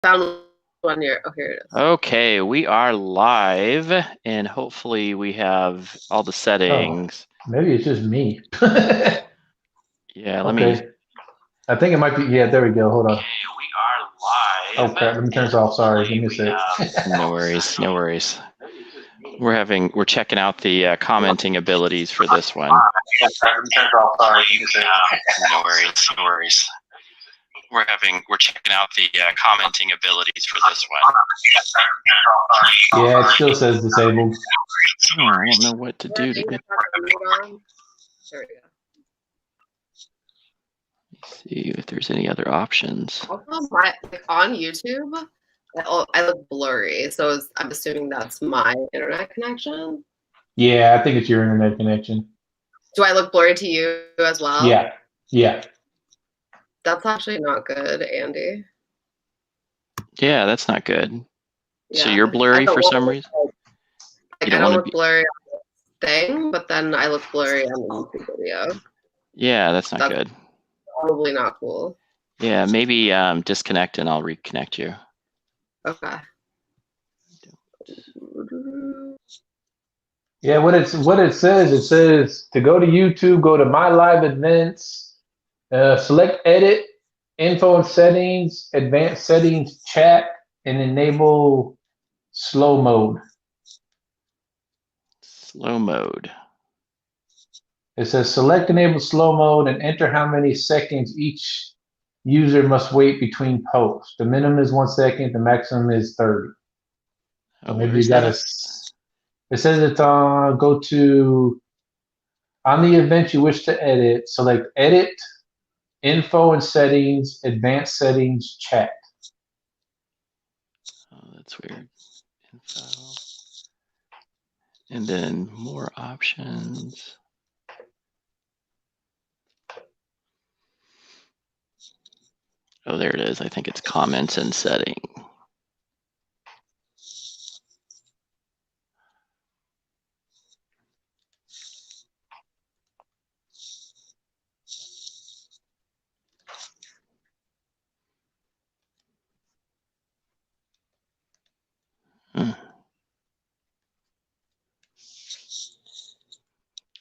Found one here. Oh, here it is. Okay, we are live, and hopefully we have all the settings. Oh, maybe it's just me. Yeah, let me. I think it might be. Yeah, there we go. Hold on. Okay, we are live. Oh crap! Let me turn this off. Sorry, give me a sec. No worries, no worries. We're checking out the commenting abilities for this one. Let me turn it off. Sorry, give me a sec. No worries, no worries. We're checking out the commenting abilities for this one. Yeah, it still says disabled. Oh, I don't know what to do to get. There we go. Let's see if there's any other options. Also, on YouTube, I look blurry, so I'm assuming that's my internet connection. Yeah, I think it's your internet connection. Do I look blurry to you as well? Yeah, yeah. That's actually not good, Andy. Yeah, that's not good. Yeah. So you're blurry for some reason? Like, I don't look blurry on the thing, but then I look blurry on the YouTube video. Yeah, that's not good. Probably not cool. Yeah, maybe disconnect and I'll reconnect you. Okay. Yeah, what it says to go to YouTube, go to My Live Events, select Edit, Info and Settings, Advanced Settings, Chat, and enable Slow Mode. Slow mode. It says select Enable Slow Mode and enter how many seconds each user must wait between posts. The minimum is 1 second, the maximum is 30. So maybe you gotta. It says it's go to on the event you wish to edit, select Edit, Info and Settings, Advanced Settings, Chat. Oh, that's weird. Info. And then more options. Oh, there it is. I think it's comments and setting.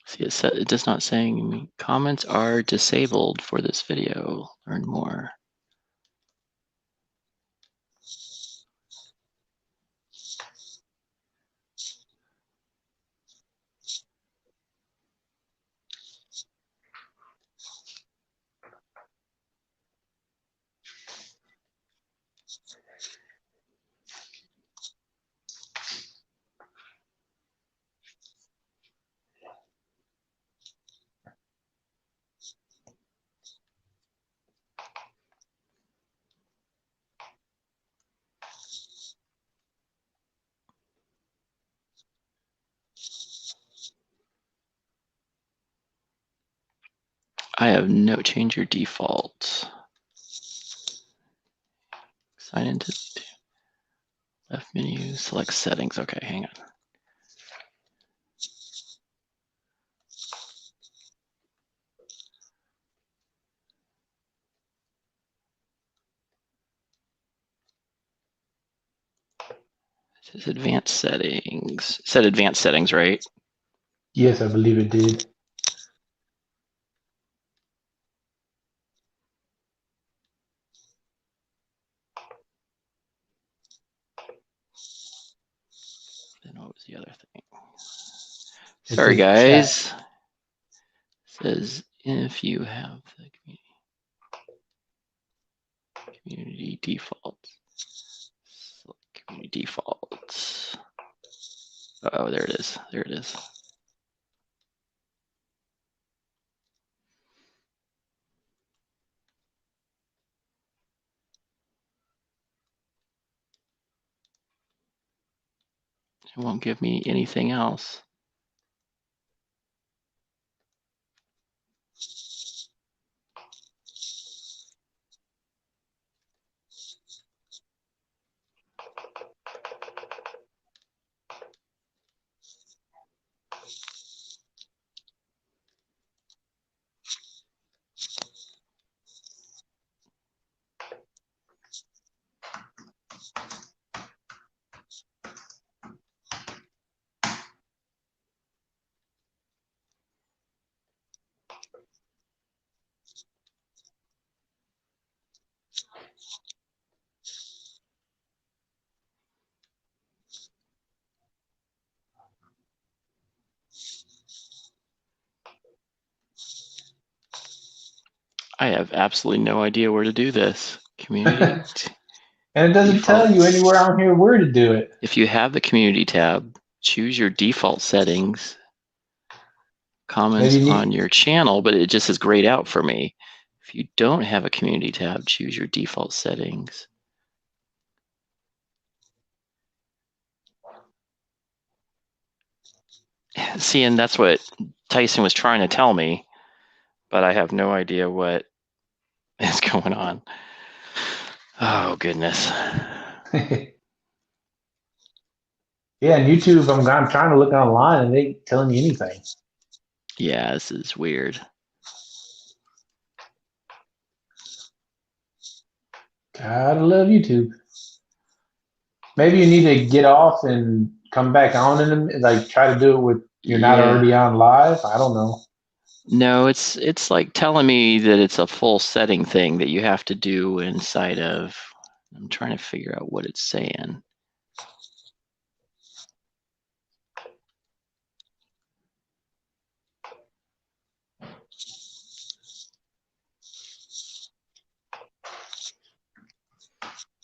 See, it does not saying comments are disabled for this video. Learn more. I have no change your default. Sign into left menu, select settings. Okay, hang on. It says advanced settings. It said advanced settings, right? Yes, I believe it did. Then what was the other thing? Sorry, guys. It says if you have the community defaults. Select community defaults. Oh, there it is. There it is. It won't give me anything else. I have absolutely no idea where to do this. Community. And it doesn't tell you anywhere on here where to do it. If you have the community tab, choose your default settings, comments on your channel, but it just says grayed out for me. If you don't have a community tab, choose your default settings. See, and that's what Tyson was trying to tell me, but I have no idea what is going on. Oh, goodness. Yeah, and YouTube, I'm trying to look online and they ain't telling me anything. Yeah, this is weird. Gotta love YouTube. Maybe you need to get off and come back on and like try to do it with you're not already on live. I don't know. No, it's like telling me that it's a full setting thing that you have to do inside of. I'm trying to figure out what it's saying.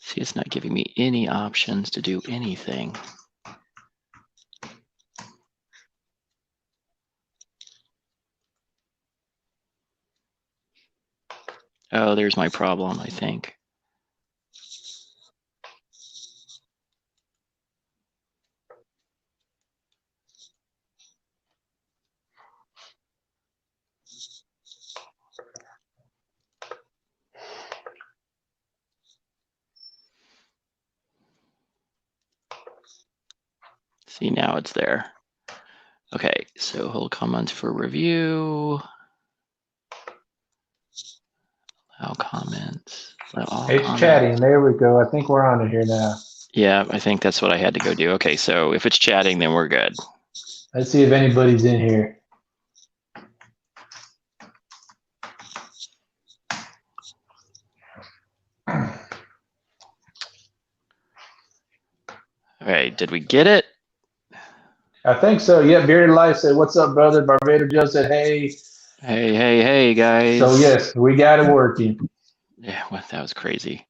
See, it's not giving me any options to do anything. Oh, there's my problem, I think. See, now it's there. Okay, so hold comments for review. Allow comments. It's chatting. There we go. I think we're on it here now. Yeah, I think that's what I had to go do. Okay, so if it's chatting, then we're good. Let's see if anybody's in here. All right, did we get it? I think so. Yeah, Bearded Life said, "What's up, brother?" Barbados Joe said, "Hey." Hey, guys. So yes, we got it working. Yeah, well, that was crazy.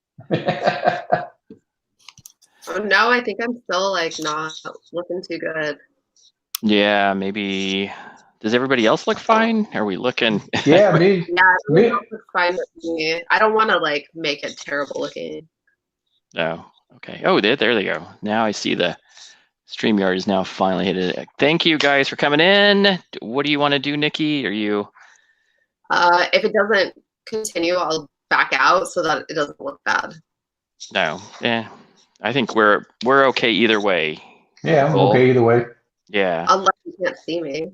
Oh no, I think I'm still like not looking too good. Yeah, maybe. Does everybody else look fine? Are we looking? Yeah, me. Yeah, everyone else looks fine with me. I don't want to like make it terrible looking. No. Okay. Oh, there they go. Now I see the StreamYard is now finally hit it. Thank you guys for coming in. What do you want to do, Nikki? Are you? If it doesn't continue, I'll back out so that it doesn't look bad. No. Yeah. I think we're okay either way. Yeah, I'm okay either way. Yeah. Unless you can't see me.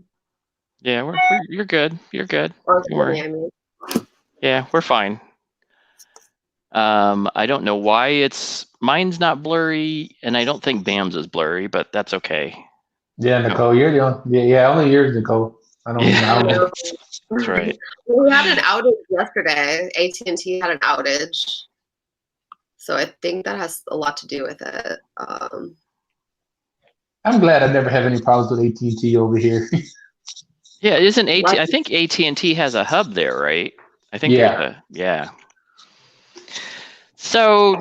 Yeah, you're good. You're good. Or me, I mean. Yeah, we're fine. I don't know why mine's not blurry, and I don't think Bam's is blurry, but that's okay. Yeah, Nicole, you're the only. Yeah, only yours, Nicole. I don't know. That's right. We had an outage yesterday. AT&T had an outage, so I think that has a lot to do with it. I'm glad I never have any problems with AT&T over here. Yeah, isn't I think AT&T has a hub there, right? I think yeah. So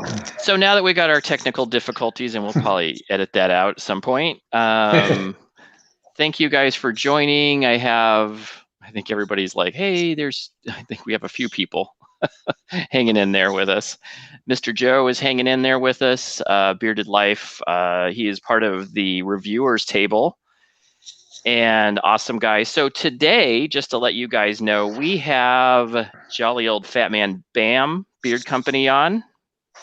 now that we got our technical difficulties, and we'll probably edit that out at some point. Thank you guys for joining. I think everybody's like, hey, I think we have a few people hanging in there with us. Mr. Joe is hanging in there with us. Bearded Life. He is part of the reviewers table. And awesome guy. So today, just to let you guys know, we have jolly old fat man Bam Beard Company on.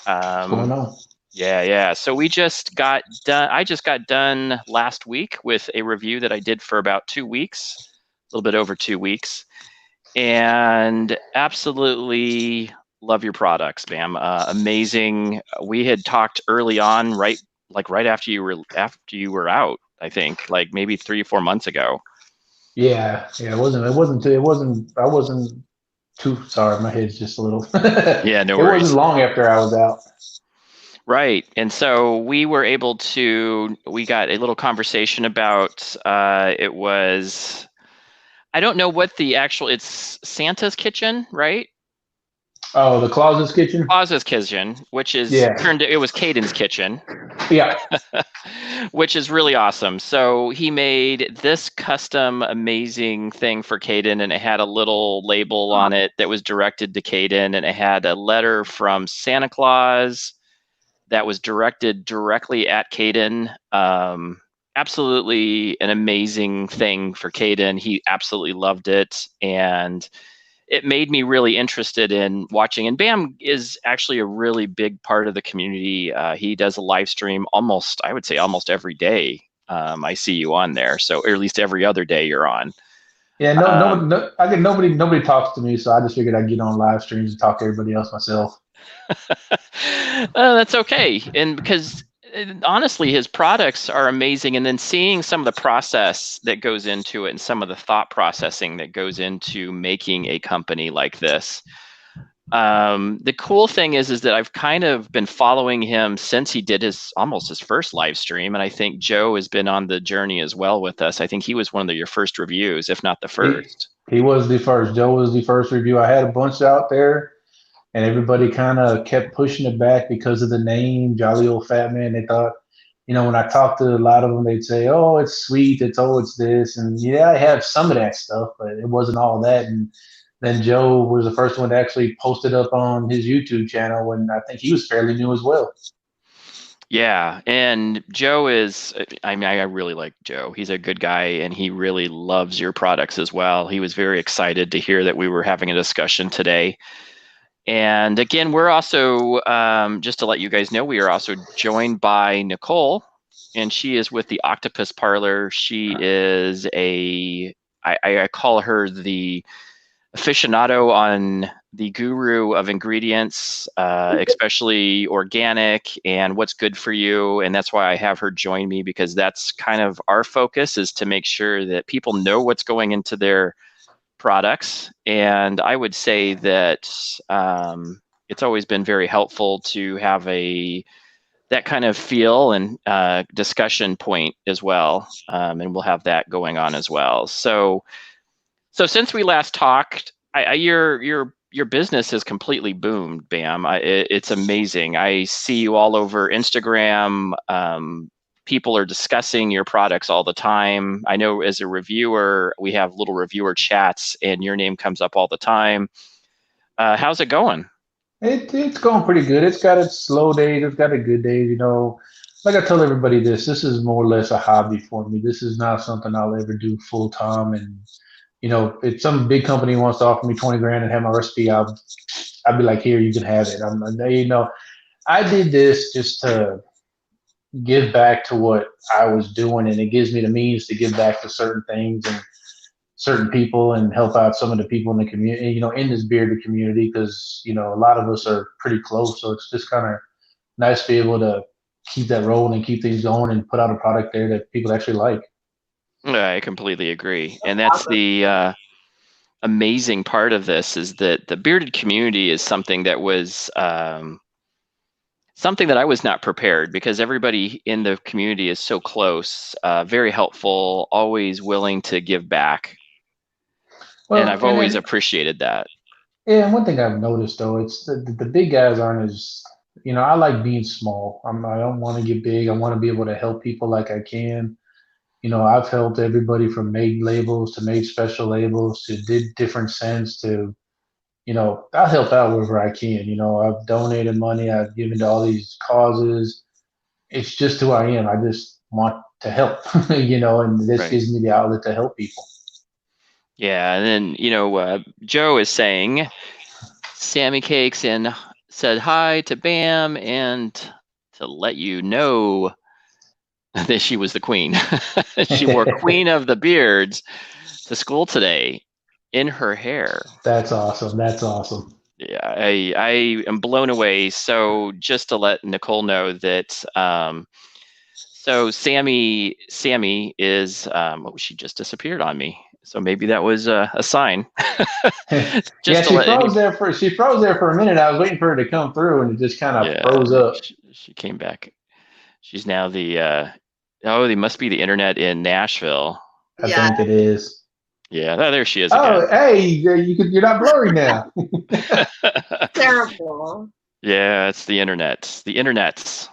What's going on? Yeah. So we just got done. I just got done last week with a review that I did for about 2 weeks, a little bit over 2 weeks, and absolutely love your products, Bam. Amazing. We had talked early on, right after you were out, I think, like maybe 3 or 4 months ago. Yeah. I wasn't too sorry. My head's just a little. Yeah, no It wasn't worries. long after I was out. Right. And so we got a little conversation about, it was, I don't know what it's Santa's Kitchen, right? Oh, the Closet's Kitchen? Oz's Kitchen, which is Yeah. it was Caden's kitchen, Yeah. which is really awesome. So he made this custom amazing thing for Caden, and it had a little label on it that was directed to Caden, and it had a letter from Santa Claus that was directed directly at Caden. Absolutely an amazing thing for Caden. He absolutely loved it, and it made me really interested in watching. And Bam is actually a really big part of the community. He does a live stream I would say almost every day. I see you on there, so or at least every other day you're on. Yeah, nobody talks to me, so I just figured I'd get on live streams and talk to everybody else myself. That's okay, and because honestly, his products are amazing, and then seeing some of the process that goes into it and some of the thought processing that goes into making a company like this. The cool thing is that I've kind of been following him since he did almost his first live stream, and I think Joe has been on the journey as well with us. I think he was one of your first reviews, if not the first. He was the first. Joe was the first review. I had a bunch out there, and everybody kind of kept pushing it back because of the name, Jolly Old Fat Man. They thought, when I talked to a lot of them, they'd say, "Oh, it's sweet. It's this." And yeah, I have some of that stuff, but it wasn't all that. And then Joe was the first one to actually post it up on his YouTube channel, and I think he was fairly new as well. Yeah, and Joe I really like Joe. He's a good guy, and he really loves your products as well. He was very excited to hear that we were having a discussion today. And again, we're also, just to let you guys know, we are also joined by Nichole, and she is with the Octopus Parlor. She is I call her the aficionado on the guru of ingredients, especially organic and what's good for you. And that's why I have her join me, because that's kind of our focus, is to make sure that people know what's going into their products. And I would say that it's always been very helpful to have that kind of feel and discussion point as well. And we'll have that going on as well. So since we last talked, your business has completely boomed, Bam. It's amazing. I see you all over Instagram. People are discussing your products all the time. I know as a reviewer, we have little reviewer chats, and your name comes up all the time. How's it going? It's going pretty good. It's got its slow days. It's got its good days. Like I tell everybody, this is more or less a hobby for me. This is not something I'll ever do full time. And if some big company wants to offer me 20 grand and have my recipe, I'll be like, here, you can have it. I did this just to give back to what I was doing, and it gives me the means to give back to certain things and certain people and help out some of the people in the community, in this bearded community, because, a lot of us are pretty close. So it's just kind of nice to be able to keep that rolling and keep things going and put out a product there that people actually like. I completely agree. And that's the amazing part of this, is that the bearded community is something that was something that I was not prepared, because everybody in the community is so close, very helpful, always willing to give back. Well, and I've always appreciated that. Yeah, and one thing I've noticed, though, it's the big guys aren't as, I like being small. I don't want to get big. I want to be able to help people like I can. I've helped everybody from made labels to made special labels to did different scents to, I help out wherever I can. I've donated money. I've given to all these causes. It's just who I am. I just want to help, and this gives me the outlet to help people. Yeah, and then, Joe is saying, Sammy Cakes and said hi to Bam, and to let you know that she was the queen. She wore Queen of the Beards to school today in her hair. That's awesome. That's awesome. Yeah, I am blown away. So just to let Nichole know that, so Sammy is, she just disappeared on me. So maybe that was a sign. Yeah, Just to she let any, froze there for a minute. I was waiting for her to come through, and it just kind of yeah, froze up. she came back. She's now the, oh, they must be the internet in Nashville. I Yeah. think it is. Yeah, oh, there she is Oh, again. hey, you're not blurry now. Terrible. Yeah, it's the internet. The internets.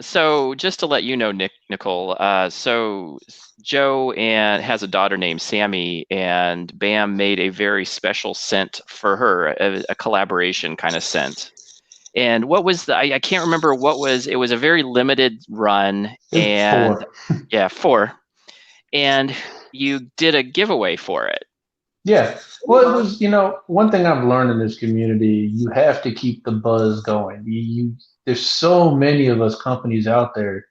So just to let you know, Nichole, so Joe has a daughter named Sammy, and BAM made a very special scent for her, a collaboration kind of scent. And what was I can't remember what was, it was a very limited run, and 4. yeah, 4. And you did a giveaway for it. Yeah. Well, it was, one thing I've learned in this community, you have to keep the buzz going. There's so many of us companies out there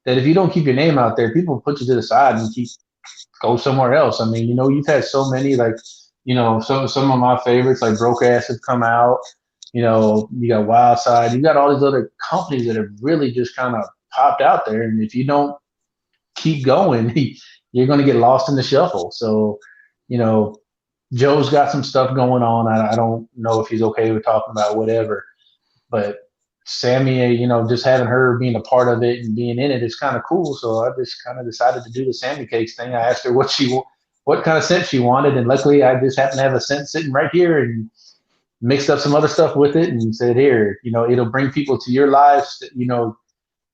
that if you don't keep your name out there, people put you to the side and go somewhere else. I mean, you've had so many, like, some of my favorites like Broke Ass have come out. You got Wildside. You got all these other companies that have really just kind of popped out there. And if you don't keep going, you're going to get lost in the shuffle. So, you know, Joe's got some stuff going on. I don't know if he's okay with talking about whatever, but Sammy, just having her being a part of it and being in it is kind of cool. So I just kind of decided to do the Sammy cakes thing. I asked her what kind of scent she wanted, and luckily I just happened to have a scent sitting right here and mixed up some other stuff with it and said, here, it'll bring people to your lives.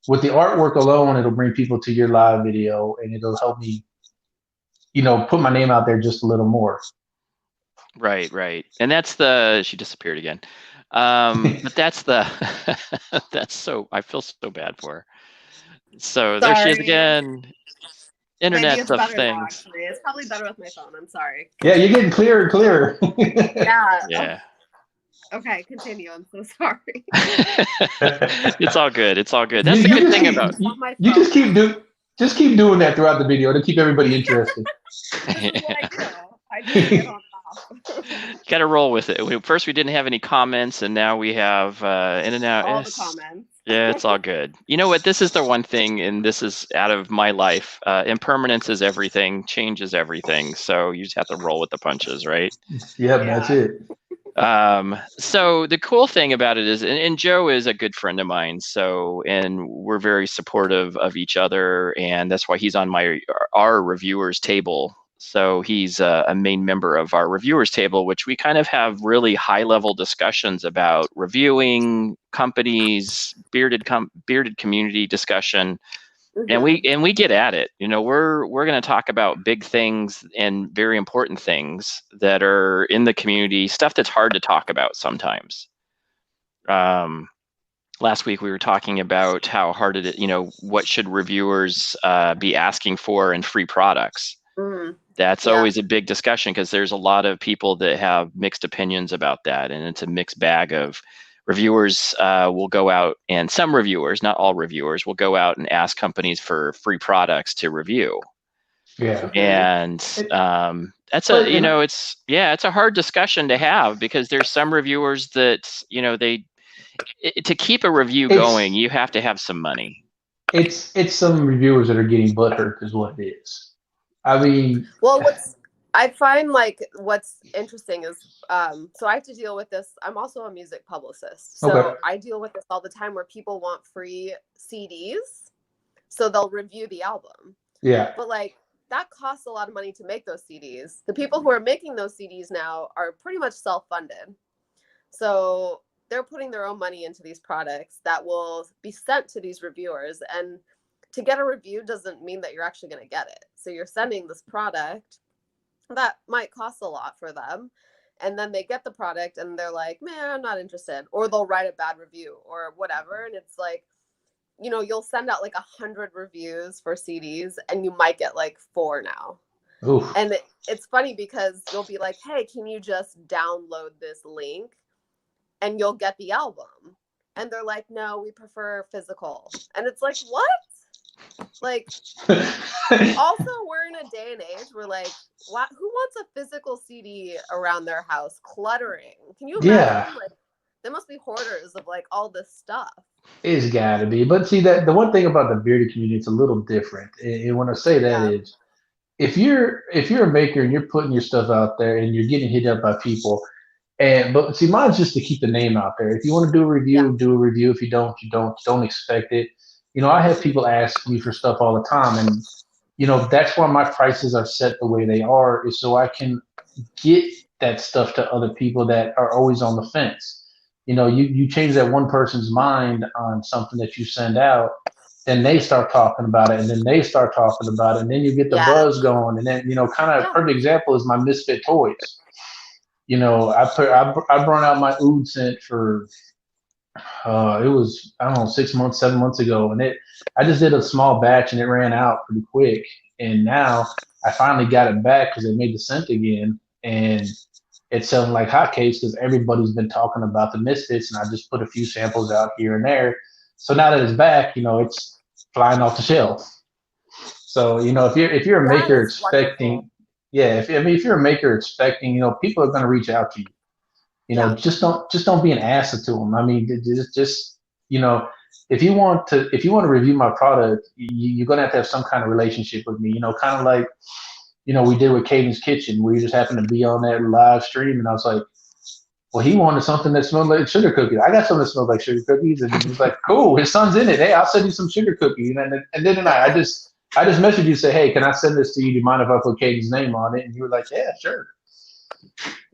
With the artwork alone, it'll bring people to your live video, and it'll help me, put my name out there just a little more. Right. And that's she disappeared again. But that's I feel so bad for her. So there she is Sorry. again. Maybe Internet it's of better now, things. actually. It's probably better with my phone. I'm sorry. Yeah, you're getting clearer and clearer. Yeah. Yeah. Okay, continue. I'm so sorry. It's all good. It's all good. That's the good thing about you just keep doing that throughout the video to keep everybody interested. This is what I do. I just get on off. Got to roll with it. First, we didn't have any comments, and now we have in and out. All the comments. Yeah, it's all good. You know what? This is the one thing, and this is out of my life. Impermanence is everything. Change is everything. So you just have to roll with the punches, right? Yep, yeah. That's it. So the cool thing about it is, and Joe is a good friend of mine. And we're very supportive of each other, and that's why he's on our reviewers table. So he's a main member of our reviewers table, which we kind of have really high level discussions about reviewing companies, bearded community discussion. Mm-hmm. And we get at it. We're going to talk about big things and very important things that are in the community, stuff that's hard to talk about sometimes. Last week we were talking about how hard it is, what should reviewers be asking for in free products. Mm-hmm. That's always a big discussion because there's a lot of people that have mixed opinions about that, and it's a mixed bag of reviewers will go out, and some reviewers, not all reviewers, will go out and ask companies for free products to review. Yeah. And that's it's a hard discussion to have because there's some reviewers that, to keep a review going, you have to have some money. It's some reviewers that are getting butthurt is what it is. I mean, well, I find what's interesting is, so I have to deal with this. I'm also a music publicist. So I deal with this all the time where people want free CDs. So they'll review the album. Yeah. But that costs a lot of money to make those CDs. The people who are making those CDs now are pretty much self-funded. So they're putting their own money into these products that will be sent to these reviewers. And to get a review doesn't mean that you're actually going to get it. So you're sending this product that might cost a lot for them, and then they get the product and they're like, man, I'm not interested, or they'll write a bad review or whatever. And it's you'll send out 100 reviews for CDs and you might get 4 now. Oof. And it's funny because you'll be like, hey, can you just download this link and you'll get the album? And they're like, no, we prefer physical. And it's like, what? Like, also, we're in a day and age where, like, who wants a physical CD around their house cluttering? Can you imagine? Yeah. Like, there must be hoarders of like all this stuff. It's gotta be. But see that the one thing about the bearded community, it's a little different. And when I say that Yeah. is if you're a maker and you're putting your stuff out there and you're getting hit up by people, but see mine's just to keep the name out there. If you want to do a Yeah. review, do a review. If you don't, you don't expect it. I have people ask me for stuff all the time, and that's why my prices are set the way they are, is so I can get that stuff to other people that are always on the fence. You change that one person's mind on something that you send out, then they start talking about it, and then they start talking about it, and then you get the Yeah. buzz going, and then kind of a Yeah. perfect example is my Misfit toys. I brought out my oud scent for it was, I don't know, 6 months, 7 months ago, and I just did a small batch and it ran out pretty quick, and now I finally got it back because they made the scent again, and it's selling like hotcakes because everybody's been talking about the Misfits, and I just put a few samples out here and there. So now that it's back, it's flying off the shelf. So if you're a That maker is wonderful. expecting, yeah, if you're a maker expecting, people are going to reach out to you. Yeah. Just don't be an ass to them. I mean, just if you want to review my product, you're going to have some kind of relationship with me. Kind of like we did with Caden's Kitchen, where you just happened to be on that live stream, and I was like, well, he wanted something that smelled like sugar cookies. I got something that smells like sugar cookies, and he was like, cool, his son's in it. Hey, I'll send you some sugar cookies. And then I just messaged you, say, hey, can I send this to you? Do you mind if I put Caden's name on it? And you were like, yeah, sure.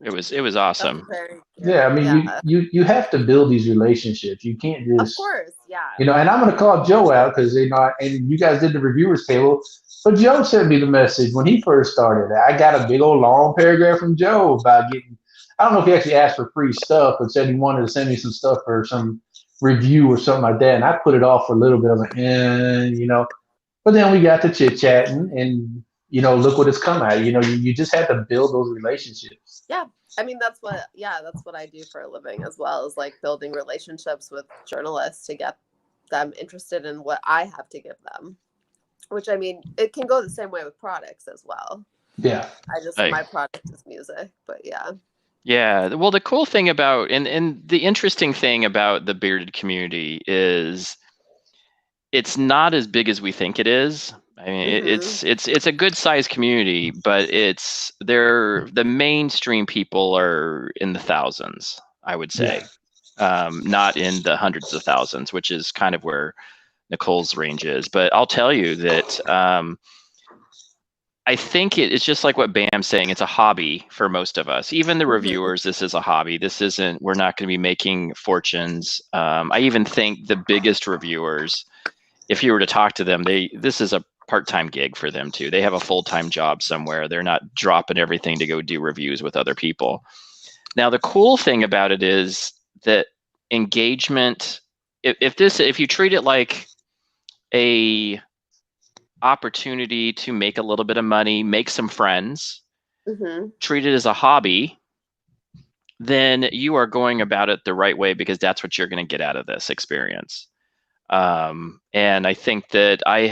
It was That's awesome. very Yeah, I cute. mean, Yeah. you have to build these relationships. You can't Of just, course. Yeah. and I'm going to call Joe out because and you guys did the reviewers table, but Joe sent me the message when he first started. I got a big old long paragraph from Joe about getting. I don't know if he actually asked for free stuff, but said he wanted to send me some stuff for some review or something like that, and I put it off for a little bit. I was like, But then we got to chit chatting, and look what it's come at. You just have to build those relationships. Yeah. I mean, that's what I do for a living as well, is like building relationships with journalists to get them interested in what I have to give them. Which, I mean, it can go the same way with products as well. Yeah. My product is music, but yeah. Yeah. Well, the cool thing about and the interesting thing about the bearded community is it's not as big as we think it is. I mean, it's a good sized community, but the mainstream people are in the thousands, I would say, not in the hundreds of thousands, which is kind of where Nichole's range is. But I'll tell you that I think it's just like what Bam's saying. It's a hobby for most of us. Even the reviewers, this is a hobby. We're not going to be making fortunes. I even think the biggest reviewers, if you were to talk to them, this is a part-time gig for them too. They have a full-time job somewhere. They're not dropping everything to go do reviews with other people. Now, the cool thing about it is that engagement, if you treat it like a opportunity to make a little bit of money, make some friends, treat it as a hobby, then you are going about it the right way, because that's what you're going to get out of this experience. And I think that I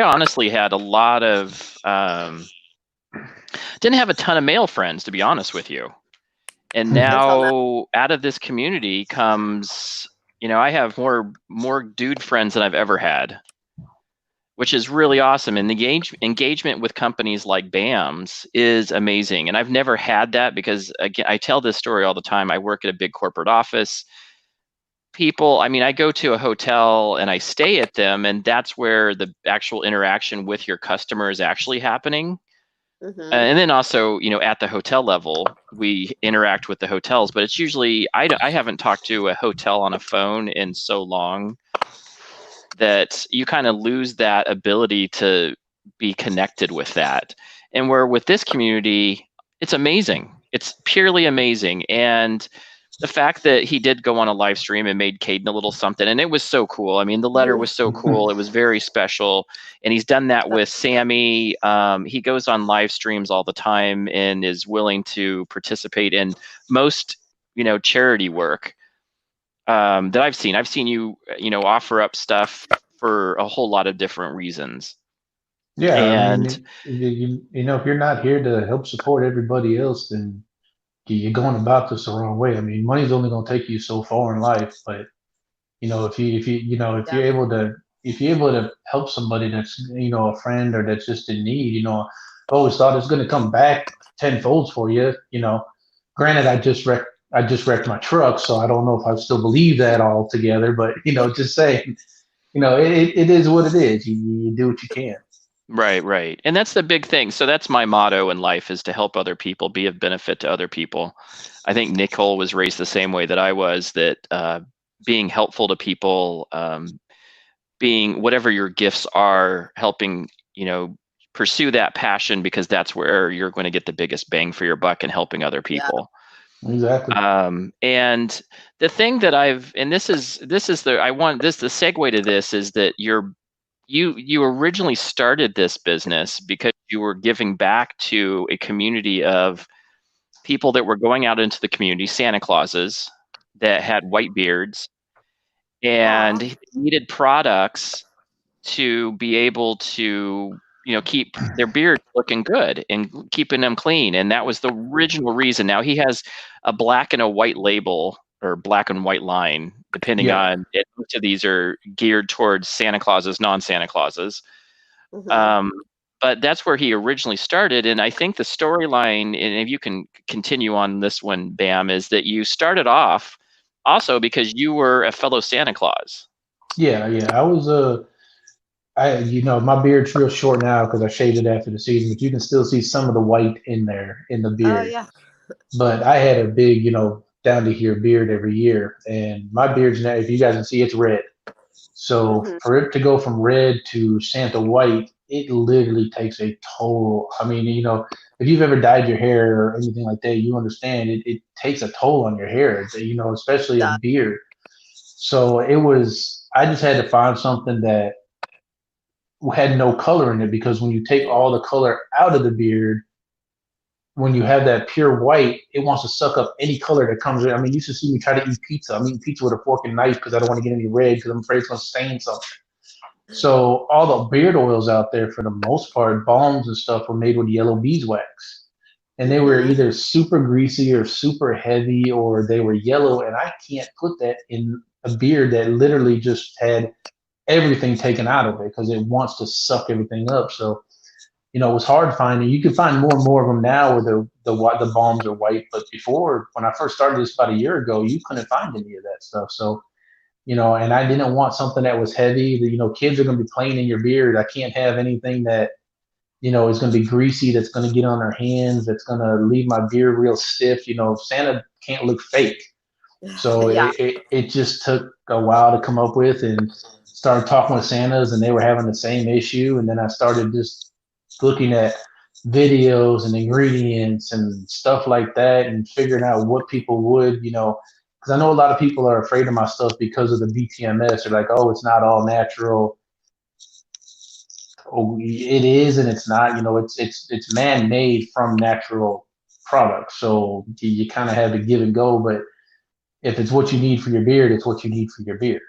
honestly had a lot of, didn't have a ton of male friends, to be honest with you. And now out of this community comes, I have more dude friends than I've ever had, which is really awesome. And the engagement with companies like BAM's is amazing. And I've never had that because, again, I tell this story all the time. I work at a big corporate office. I go to a hotel and I stay at them, and that's where the actual interaction with your customer is actually happening. And then also, at the hotel level, we interact with the hotels, but it's usually, I haven't talked to a hotel on a phone in so long that you kind of lose that ability to be connected with that. And where with this community, it's amazing. It's purely amazing. And the fact that he did go on a live stream and made Caden a little something, and it was so cool. I mean, the letter was so cool. It was very special. And he's done that with Sammy. He goes on live streams all the time and is willing to participate in most, charity work that I've seen. I've seen you, offer up stuff for a whole lot of different reasons. Yeah, I And mean, you know, if you're not here to help support everybody else, then you're going about this the wrong way. I mean, money's only going to take you so far in life, but you know, if Yeah. you're able to, if you're able to help somebody that's, you know, a friend or that's just in need, you know, I always thought it's going to come back tenfold for you. You know, granted, I just wrecked my truck, so I don't know if I still believe that altogether. But you know, just saying, you know, it is what it is. You do what you can. right. And that's the big thing. So that's my motto in life, is to help other people, be of benefit to other people. I think Nichole was raised the same way that I was, that being helpful to people, being whatever your gifts are, helping, you know, pursue that passion, because that's where you're going to get the biggest bang for your buck in helping other Yeah. people. Exactly. And the thing that this is the segue to this is that you originally started this business because you were giving back to a community of people that were going out into the community, Santa Clauses that had white beards, Aw. and needed products to be able to, you know, keep their beards looking good and keeping them clean. And that was the original reason. Now he has a black and a white label, or black and white line, depending Yeah. on it. Most of these are geared towards Santa Clauses, non-Santa Clauses. Hmm. Um, but that's where he originally started. And I think the storyline, and if you can continue on this one, Bam, is that you started off also because you were a fellow Santa Claus. Yeah. I was you know, my beard's real short now because I shaved it after the season, but you can still see some of the white in there in the Oh beard. yeah. But I had a big, you know, down to here beard every year, and my beard's now, if you guys can see, it's red. So Hmm. for it to go from red to Santa white, it literally takes a toll. I mean, you know, if you've ever dyed your hair or anything like that, you understand it takes a toll on your hair, you know, especially a Yeah. beard. So I just had to find something that had no color in it, because when you take all the color out of the beard, when you have that pure white, it wants to suck up any color that comes in. I mean, you should see me try to eat pizza. I'm eating pizza with a fork and knife because I don't want to get any red, because I'm afraid it's going to stain something. So all the beard oils out there, for the most part, balms and stuff, were made with yellow beeswax. And they were Hmm. either super greasy or super heavy, or they were yellow. And I can't put that in a beard that literally just had everything taken out of it, because it wants to suck everything up. So, you know, it was hard finding. You can find more and more of them now where the balms are white. But before, when I first started this about a year ago, you couldn't find any of that stuff. So, you know, and I didn't want something that was heavy. You know, kids are going to be playing in your beard. I can't have anything that, you know, is going to be greasy, that's going to get on their hands, that's going to leave my beard real stiff. You know, Santa can't look fake. So Yeah. it just took a while to come up with, and started talking with Santas, and they were having the same issue. And then I started just looking at videos and ingredients and stuff like that, and figuring out what people would, you know, because I know a lot of people are afraid of my stuff because of the BTMS. They're like, oh, it's not all natural. Oh, it is, and it's not. You know, it's man made from natural products. So you kind of have to give and go. But if it's what you need for your beard, it's what you need for your beard.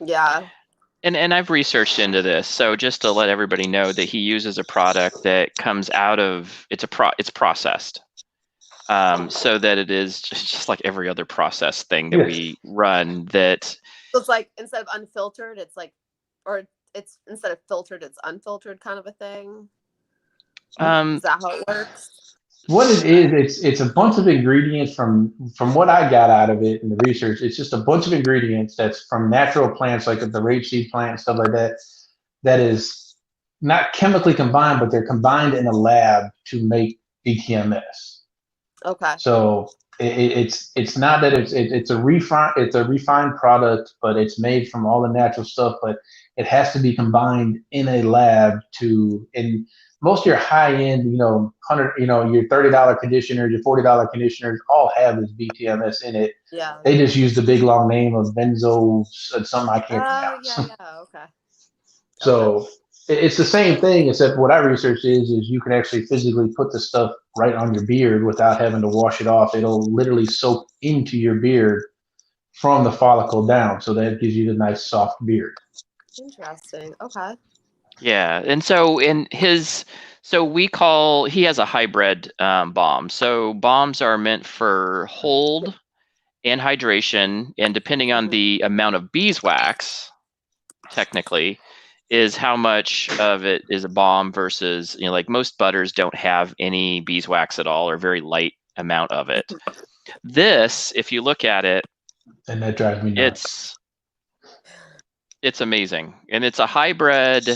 Yeah. And I've researched into this, so just to let everybody know that he uses a product that comes out of it's processed, so that it is just like every other process thing that Yes. we run. That So it's like, instead of unfiltered, it's like, or it's instead of filtered, it's unfiltered kind of a thing. Is um, that how it works? What it is, it's a bunch of ingredients from what I got out of it in the research. It's just a bunch of ingredients that's from natural plants, like the rapeseed plant and stuff like that. That is not chemically combined, but they're combined in a lab to make BTMS. Okay. So it's not that it's a refined product, but it's made from all the natural stuff. But it has to be combined in a lab to. And most of your high end, you know, your $30 conditioners, your $40 conditioners, all have this BTMS in it. Yeah. They just use the big long name of benzo, something I can't Oh, yeah, pronounce. yeah. Okay. Okay. So it's the same thing, except what I researched is you can actually physically put the stuff right on your beard without having to wash it off. It'll literally soak into your beard from the follicle down. So that gives you the nice soft beard. Interesting. Okay. Yeah, and so he has a hybrid balm. So balms are meant for hold and hydration, and depending on the amount of beeswax, technically, is how much of it is a balm versus, like most butters don't have any beeswax at all or very light amount of it. This, if you look at it, And that drives me nuts. It's amazing, and it's a hybrid.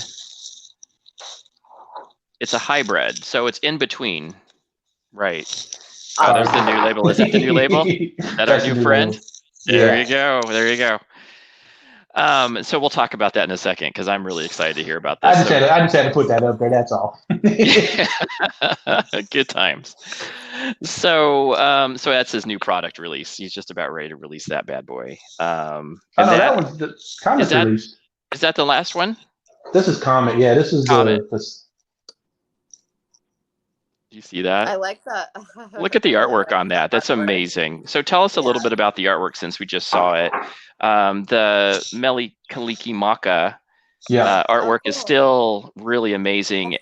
It's a hybrid, so it's in between, right? Oh, there's the new label. Is that the new label? Is that our new friend? There you go. There you go. So we'll talk about that in a second because I'm really excited to hear about this. I just had to put that up there. That's all. Good times. So that's his new product release. He's just about ready to release that bad boy. That was the Comet release. Is that the last one? This is Comet. Yeah, this is Comet. Do you see that? I like that. Look at the artwork on that. That's amazing. So tell us a little bit about the artwork since we just saw it. The Meli Kaliki Maka artwork is still really amazing.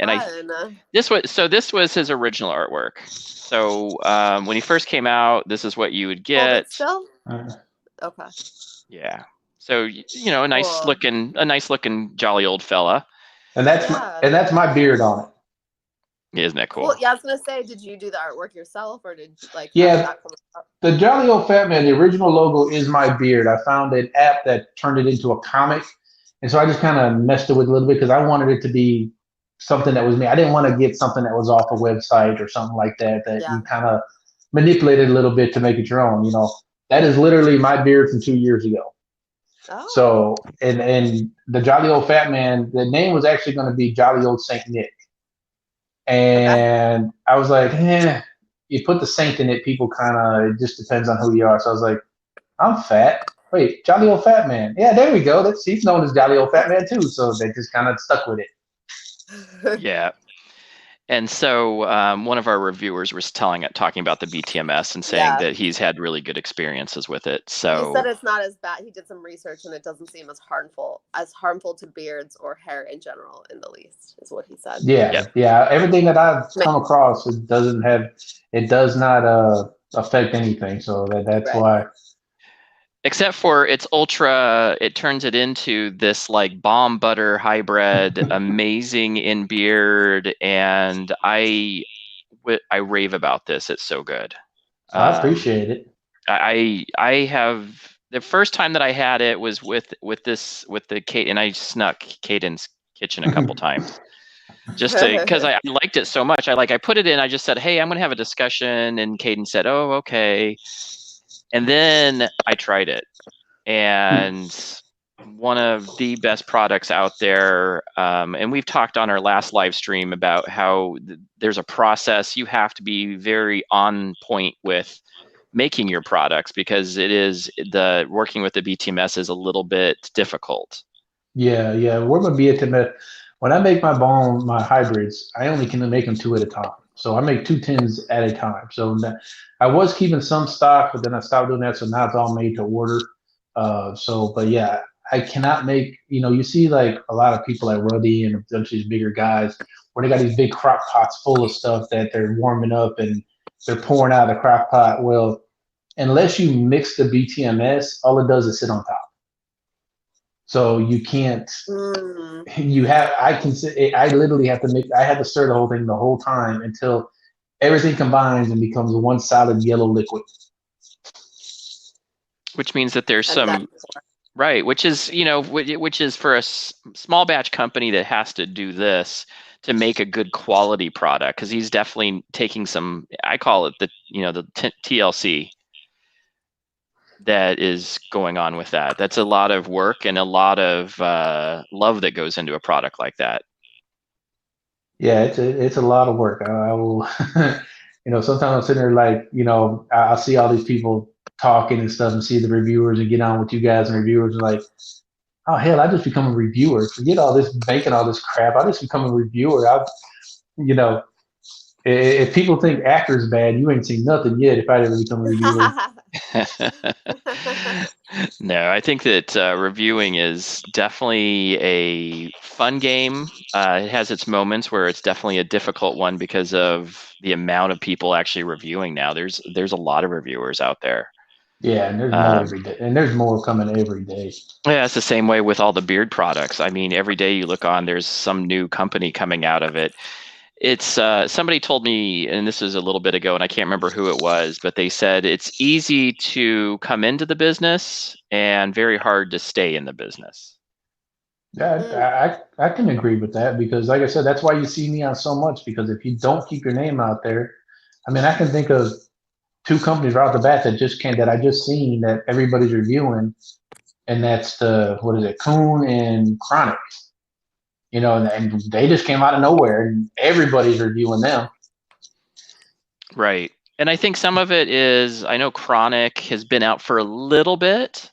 This was his original artwork. So when he first came out, this is what you would get. Still? Okay. Yeah. So a nice looking jolly old fella. And that's my beard on it. Isn't that cool? Well, yeah, I was gonna say, did you do the artwork yourself, or did the Jolly Old Fat Man? The original logo is my beard. I found an app that turned it into a comic, and so I just kind of messed it with a little bit because I wanted it to be something that was me. I didn't want to get something that was off a website or something like that you kind of manipulated a little bit to make it your own. That is literally my beard from 2 years ago. Oh. So and the Jolly Old Fat Man, the name was actually going to be Jolly Old Saint Nick. And I was like, you put the saint in it, people it just depends on who you are. So I was like, I'm fat. Wait, Jolly Old Fat Man. Yeah, there we go. He's known as Jolly Old Fat Man too. So they just kind of stuck with it. Yeah. And so one of our reviewers was talking about the BTMS and saying that he's had really good experiences with it. So he said it's not as bad. He did some research and it doesn't seem as harmful to beards or hair in general in the least, is what he said. Yeah. Everything that I've come across, it does not affect anything. So that's why. Except for it turns it into this like balm butter hybrid, amazing in beard, and I rave about this. It's so good. I appreciate it. I have the first time that I had it was with the Kate, and I snuck Caden's kitchen a couple times. Just because I liked it so much. I put it in, I just said, hey, I'm gonna have a discussion, and Caden said, oh, okay. And then I tried it, and one of the best products out there. And we've talked on our last live stream about how there's a process. You have to be very on point with making your products because working with the BTMS is a little bit difficult. Yeah. We're going to be at when I make my hybrids, I only can make them 2 at a time. So I make 2 tins at a time. So I was keeping some stock, but then I stopped doing that. So now it's all made to order. But yeah, I cannot make, you see like a lot of people like Ruddy and a bunch of these bigger guys where they got these big crock pots full of stuff that they're warming up and they're pouring out of the crock pot. Well, unless you mix the BTMS, all it does is sit on top. So you can't, I literally have to I had to stir the whole thing the whole time until everything combines and becomes one solid yellow liquid. Which means that there's which is for a small batch company that has to do this to make a good quality product. Cause he's definitely taking some, I call it the TLC. That is going on with that. That's a lot of work and a lot of love that goes into a product like that. Yeah, it's a lot of work. I will, sometimes I'm sitting there like, I'll see all these people talking and stuff and see the reviewers and get on with you guys and reviewers are like, oh hell, I just become a reviewer. Forget all this making all this crap. I just become a reviewer. If people think actor's bad, you ain't seen nothing yet. If I ever become a reviewer. No, I think that reviewing is definitely a fun game. It has its moments where it's definitely a difficult one because of the amount of people actually reviewing now. There's a lot of reviewers out there. Yeah, and there's more every day, and there's more coming every day. Yeah, it's the same way with all the beard products. I mean, every day you look on, there's some new company coming out of it. It's somebody told me, and this is a little bit ago, and I can't remember who it was, but they said it's easy to come into the business and very hard to stay in the business. Yeah, I can agree with that because, like I said, that's why you see me on so much. Because if you don't keep your name out there, I mean, I can think of 2 companies right off the bat that I just seen that everybody's reviewing, and that's what is it, Kuhn and Chronic. You know, and they just came out of nowhere, and everybody's reviewing them. Right. And I think some of it is, I know Chronic has been out for a little bit.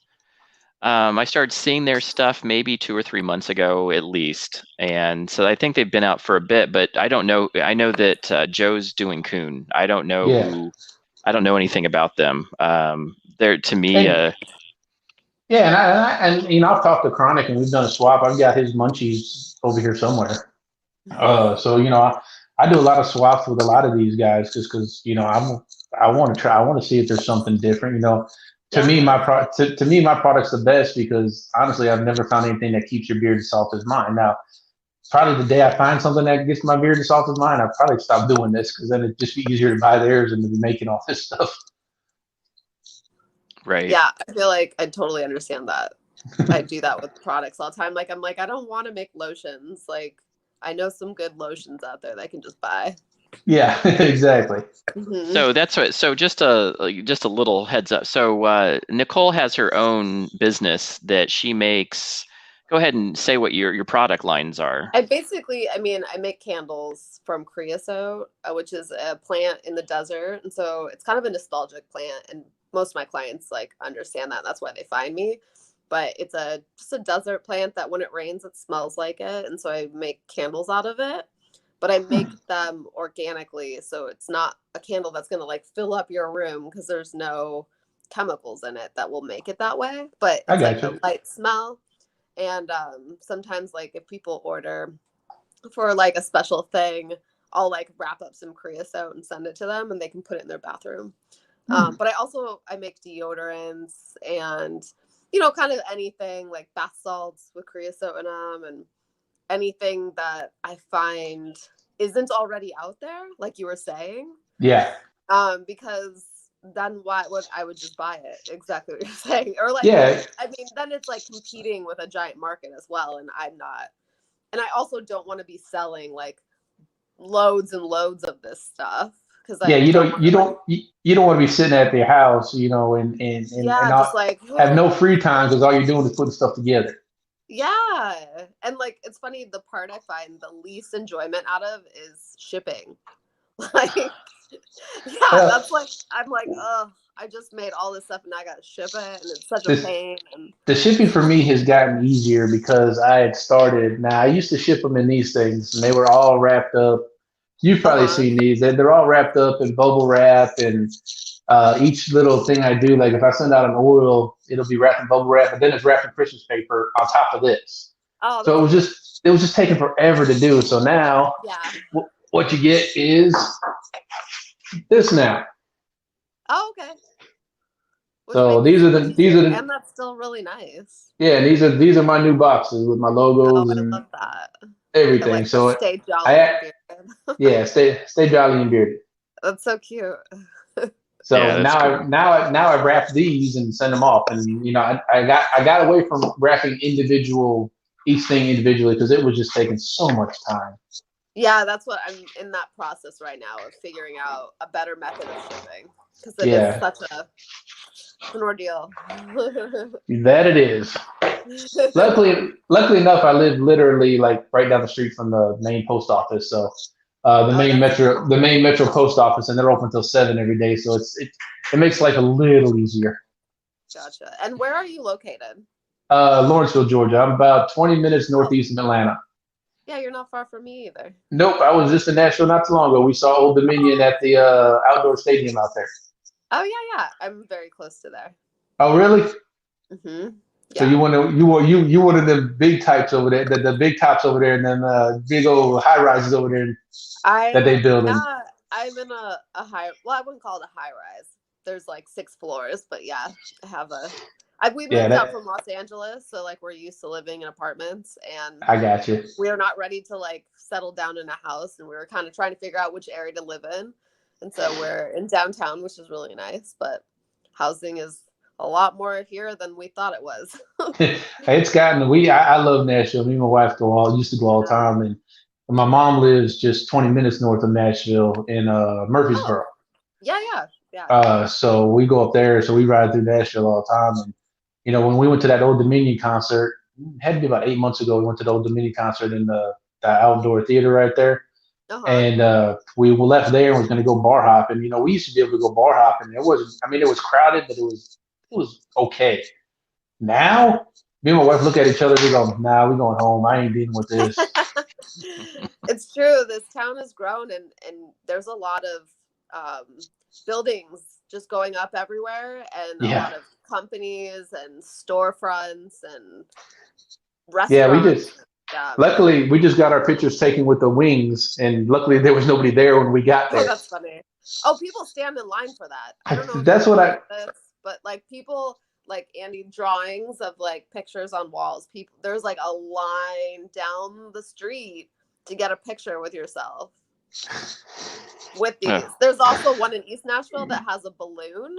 I started seeing their stuff maybe 2 or 3 months ago at least. And so I think they've been out for a bit, but I don't know. I know that Joe's doing Kuhn. I don't know I don't know anything about them. They're, to me, yeah, and you know, I've talked to Chronic and we've done a swap. I've got his munchies over here somewhere. So you know, I do a lot of swaps with a lot of these guys just because you know I want to try. I want to see if there's something different. You know, to me my product's the best because honestly I've never found anything that keeps your beard as soft as mine. Now, probably the day I find something that gets my beard as soft as mine, I'll probably stop doing this because then it'd just be easier to buy theirs and to be making all this stuff. Right. Yeah, I feel like I totally understand that. I do that with products all the time. Like, I'm like, I don't want to make lotions. Like, I know some good lotions out there that I can just buy. Yeah, exactly. Mm-hmm. So that's what. So just a little heads up. So Nichole has her own business that she makes. Go ahead and say what your product lines are. I make candles from creosote, which is a plant in the desert, and so it's kind of a nostalgic plant. And most of my clients like understand that. That's why they find me. But it's just a desert plant that when it rains, it smells like it, and so I make candles out of it. But I make them organically, so it's not a candle that's going to like fill up your room because there's no chemicals in it that will make it that way. But it's like a light smell. And sometimes like if people order for like a special thing, I'll like wrap up some creosote and send it to them and they can put it in their bathroom. But I make deodorants and, you know, kind of anything like bath salts with creosote in them and anything that I find isn't already out there, like you were saying. Yeah. Because then why would I would just buy it? Exactly what you're saying. Or like, yeah. I mean, then it's like competing with a giant market as well. And I'm not. And I also don't want to be selling like loads and loads of this stuff. You don't want to be sitting at your house, you know, and just like have no free time because all you're doing is putting stuff together. Yeah. And like, it's funny, the part I find the least enjoyment out of is shipping. Like, that's like, I'm like, oh, I just made all this stuff and I got to ship it. And it's such a pain. And the shipping for me has gotten easier because I had started. Now, I used to ship them in these things and they were all wrapped up. You've probably seen these. They're all wrapped up in bubble wrap and each little thing I do, like if I send out an oil, it'll be wrapped in bubble wrap, but then it's wrapped in Christmas paper on top of this. So it was just taking forever to do. So now, what you get is this now. Oh, okay. So these are the, and that's still really nice. Yeah, these are my new boxes with my logos and I love that. Everything. Like, so stay jolly and bearded. Stay jolly and bearded. That's so cute. So now I wrap these and send them off, and you know I got away from wrapping each thing individually because it was just taking so much time. Yeah, that's what I'm in that process right now of figuring out a better method of shipping because it is such an ordeal. That it is. Luckily enough, I live literally like right down the street from the main post office. So the main metro post office, and they're open till 7 every day. So it makes life a little easier. Gotcha. And where are you located? Lawrenceville, Georgia. I'm about 20 minutes northeast of Atlanta. Yeah, you're not far from me either. Nope, I was just in Nashville not too long ago. We saw Old Dominion at the outdoor stadium out there. Oh yeah. I'm very close to there. Oh, really? Mhm. So Yeah. you one of the big types over there, the big tops over there, and then big old high rises over there that they building. Yeah, I'm in a high. Well, I wouldn't call it a high rise. There's like 6 floors, but yeah, I have we Yeah, moved out that from Los Angeles, so like we're used to living in apartments, and I got you. we are not ready to like settle down in a house, and we were kind of trying to figure out which area to live in, and so we're in downtown, which is really nice, but housing is a lot more here than we thought it was. It's gotten I love Nashville. Me and my wife used to go all the Yeah. time, and my mom lives just 20 minutes north of Nashville in Oh, Murfreesboro. yeah. So we go up there, so we ride through Nashville all the time. And when we went to that Old Dominion concert, it had to be about 8 months ago. We went to the Old Dominion concert in the outdoor theater right there, Uh-huh. and we left there and was going to go bar hopping. We used to be able to go bar hopping. It wasn't. I mean, it was crowded, but it was okay. Now, me and my wife look at each other. We go, "Nah, we going home. I ain't dealing with this." It's true. This town has grown, and there's a lot of buildings just going up everywhere, and a Yeah, lot of companies and storefronts and yeah. We restaurants. just Yeah. luckily we just got our pictures taken with the wings, and luckily there was nobody there when we got Oh, there. that's funny. Oh, people stand in line for that. I don't know if That's you've what heard I. of this, but like people like Andy drawings of like pictures on walls. People, there's like a line down the street to get a picture with yourself with these. Oh. There's also one in East Nashville that has a balloon,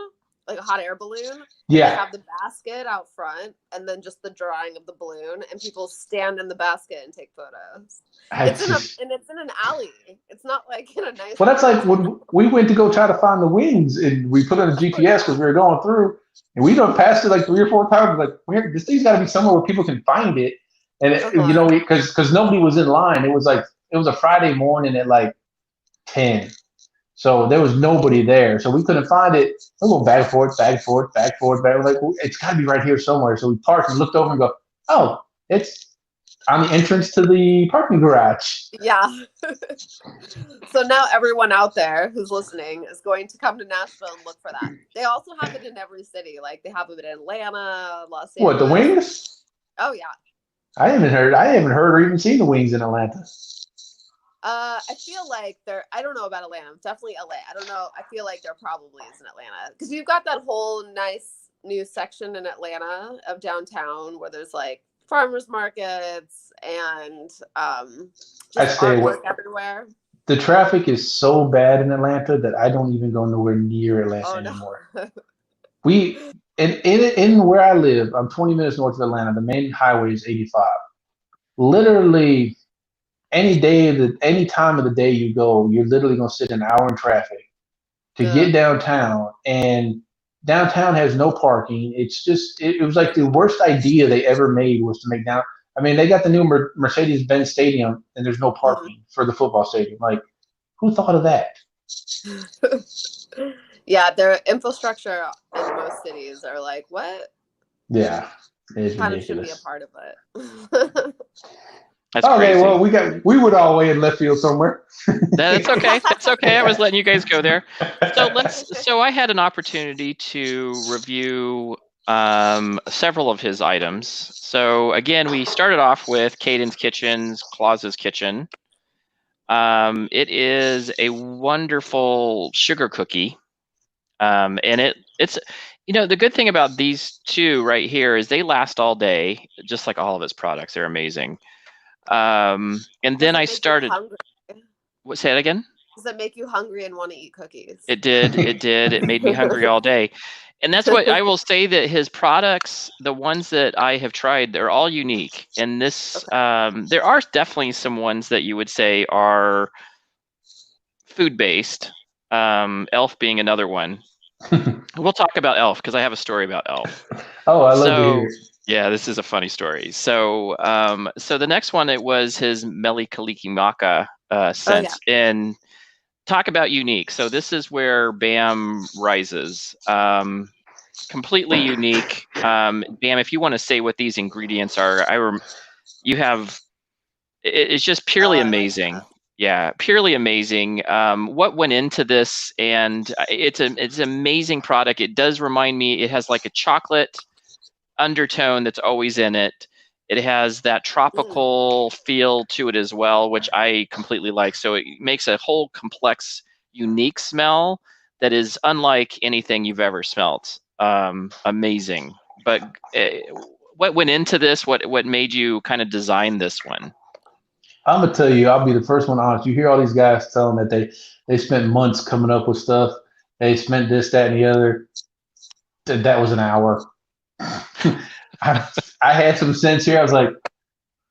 like a hot air balloon, and they Yeah, have the basket out front and then just the drawing of the balloon, and people stand in the basket and take photos. I just. It's in an alley. It's not like in a nice Well, that's part of like town. when we went to go try to find the wings, and we put on the Oh GPS yeah. because we were going through, and we done passed it like 3 or 4 times. Like, where this thing's got to be somewhere where people can find it, and Uh-huh. because nobody was in line. It was a Friday morning at like 10, so there was nobody there, so we couldn't find it. We go back and forth, back and forth, back and forth, back. We're like, well, it's got to be right here somewhere. So we parked and looked over and go, oh, it's on the entrance to the parking garage. Yeah. So now everyone out there who's listening is going to come to Nashville and look for that. They also have it in every city. Like they have it in Atlanta, Los What, the Angeles. wings? Oh yeah. I haven't heard or even seen the wings in Atlanta. I feel like I don't know about Atlanta. Definitely LA. I don't know. I feel like there probably is in Atlanta because you've got that whole nice new section in Atlanta of downtown where there's like farmers markets and I just stay away. artwork everywhere. The traffic is so bad in Atlanta that I don't even go nowhere near Atlanta Oh anymore. no. We in where I live, I'm 20 minutes north of Atlanta. The main highway is 85. Literally, any time of the day you go, you're literally gonna sit an hour in traffic to get downtown, and downtown has no parking. It's just it was like the worst idea they ever made was to make down. I mean, they got the new Mercedes-Benz Stadium, and there's no parking for the football stadium. Like, who thought of that? Yeah, their infrastructure in most cities are like, what? Yeah, it's Kind of should be a ridiculous. part of it. That's Okay, crazy. well, we went all the way in left field somewhere. That's okay. That's okay. I was letting you guys go there. So I had an opportunity to review several of his items. So again, we started off with Caden's Kitchen's Claus's Kitchen. It is a wonderful sugar cookie. And it's the good thing about these two right here is they last all day, just like all of his products. They're amazing. And then I started. Say it again. Does it make you hungry and want to eat cookies? It did. It did. It made me hungry all day. And that's what I will say, that his products, the ones that I have tried, they're all unique. And this, there are definitely some ones that you would say are food-based. Elf being another one. We'll talk about Elf because I have a story about Elf. Oh, I love to hear it. Yeah, this is a funny story. So, so the next one, it was his Meli Kalikimaka scent. Oh, yeah. And talk about unique. So this is where Bam rises. Completely unique. Bam, if you want to say what these ingredients are, you have It's just Oh, purely I like amazing. that. Yeah, purely amazing. What went into this, and it's an amazing product. It does remind me. It has like a chocolate undertone that's always in it. It has that tropical feel to it as well, which I completely like. So it makes a whole complex, unique smell that is unlike anything you've ever smelt. Amazing. But what went into this? What made you kind of design this one? I'm gonna tell you, I'll be the first one honest. You hear all these guys telling that they spent months coming up with stuff. They spent this, that, and the other. That was an hour. I had some sense here. I was like,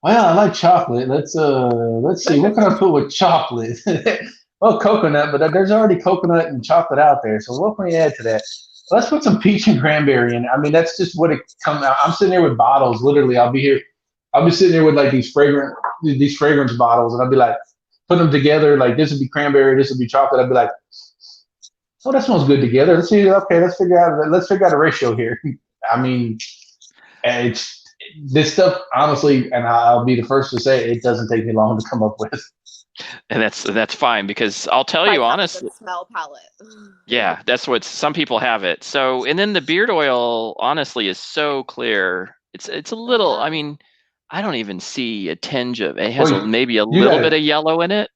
well, I like chocolate. Let's see, what can I put with chocolate? Well, coconut, but there's already coconut and chocolate out there. So what can we add to that? Let's put some peach and cranberry in it. I mean, that's just what it comes out. I'm sitting there with bottles. Literally, I'll be sitting there with like these fragrance bottles, and I'll be like, putting them together. Like this would be cranberry, this would be chocolate. I'd be like, oh, that smells good together. Let's see. Okay, let's figure out a ratio here. I mean, it's this stuff, honestly, and I'll be the first to say it doesn't take me long to come up with. And that's fine, because I'll tell you Like have a honestly, good smell palette. yeah, that's what some people have it. So, and then the beard oil honestly is so clear. It's a little, I mean, I don't even see a tinge of it. Has Well, maybe a you little bit gotta of yellow in it.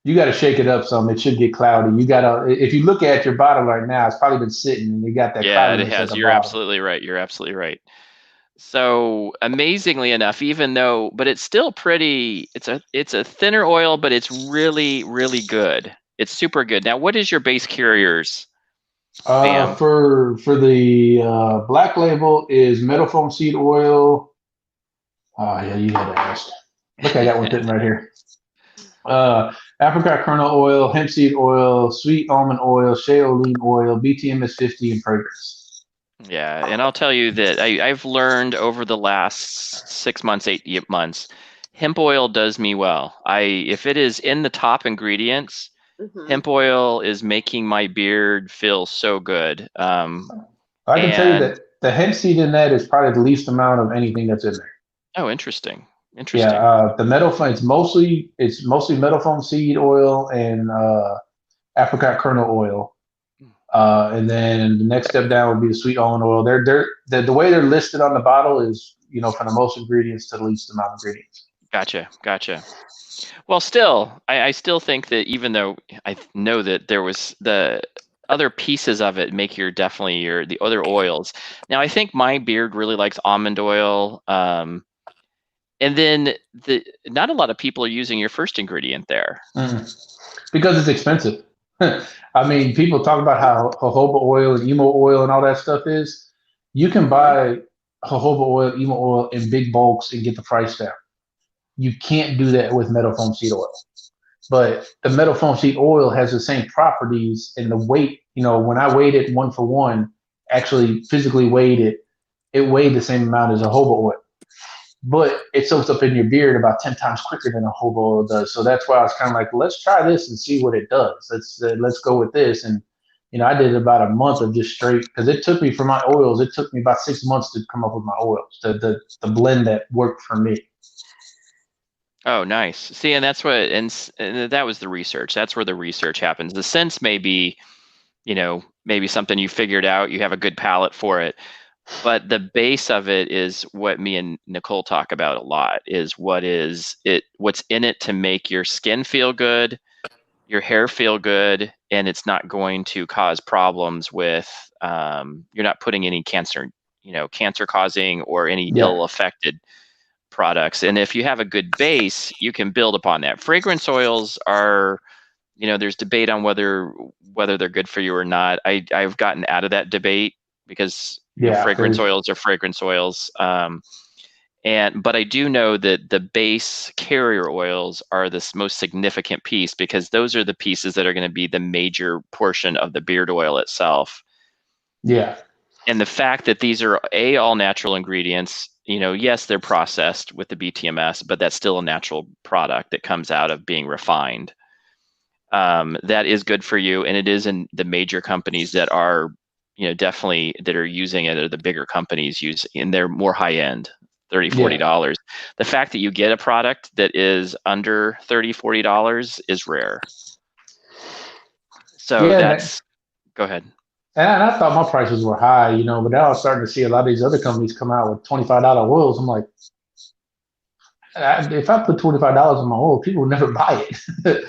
you gotta shake it up some. It should get cloudy. You gotta if you look at your bottle right now, it's probably been sitting and you got that Yeah, it cloudiness at has. the You're bottom. absolutely right. You're absolutely right. So amazingly enough, even though, but it's still pretty, it's a thinner oil, but it's really, really good. It's super good. Now, what is your base carriers, Bam? For the black label is metal foam seed oil. Oh yeah, you had to ask. Look, I got one sitting right here. Apricot kernel oil, hemp seed oil, sweet almond oil, shea olein oil, BTMS 50, and fragrance. Yeah, and I'll tell you that I've learned over the last 6 months, 8 months, hemp oil does me well. If it is in the top ingredients, hemp oil is making my beard feel so good. I can tell you And that the hemp seed in that is probably the least amount of anything that's in there. oh, interesting, Yeah, interesting. the metal foam. It's mostly metal foam seed oil and apricot kernel oil. And then the next step down would be the sweet almond oil. The way they're listed on the bottle is, from the most ingredients to the least amount of ingredients. Gotcha. Well, still, I still think that even though I know that there was the other pieces of it make the other oils. Now, I think my beard really likes almond oil. And then not a lot of people are using your first ingredient there. Because it's expensive. I mean, people talk about how jojoba oil and emo oil and all that stuff is. You can buy jojoba oil, emo oil in big bulks and get the price down. You can't do that with metal foam seed oil. But the metal foam seed oil has the same properties, and the weight, when I weighed it 1-for-1, actually physically weighed it, it weighed the same amount as a jojoba oil. But it soaks up in your beard about 10 times quicker than a jojoba oil does. So that's why I was kind of like, let's try this and see what it does. Let's go with this. And I did about a month of just straight, because it took me for my oils. It took me about 6 months to come up with my oils, the blend that worked for me. Oh, nice. See, and that's and that was the research. That's where the research happens. The sense may be, maybe something you figured out, you have a good palate for it. But the base of it is what me and Nichole talk about a lot, is what's in it to make your skin feel good, your hair feel good, and it's not going to cause problems with, you're not putting any cancer causing or any ill affected products. And if you have a good base, you can build upon that. Fragrance oils are, there's debate on whether they're good for you or not. I've gotten out of that debate, because fragrance oils are fragrance oils. But I do know that the base carrier oils are the most significant piece, because those are the pieces that are going to be the major portion of the beard oil itself. Yeah. And the fact that these are all natural ingredients, yes, they're processed with the BTMS, but that's still a natural product that comes out of being refined. That is good for you, and it is in the major companies that are, definitely that are using it, or the bigger companies and they're more high end. $30, $40. The fact that you get a product that is under $30, $40 is rare. So that's, go ahead. And I thought my prices were high, you know, but now I'm starting to see a lot of these other companies come out with $25 oils. I'm like, if I put $25 in my oil, people will never buy it.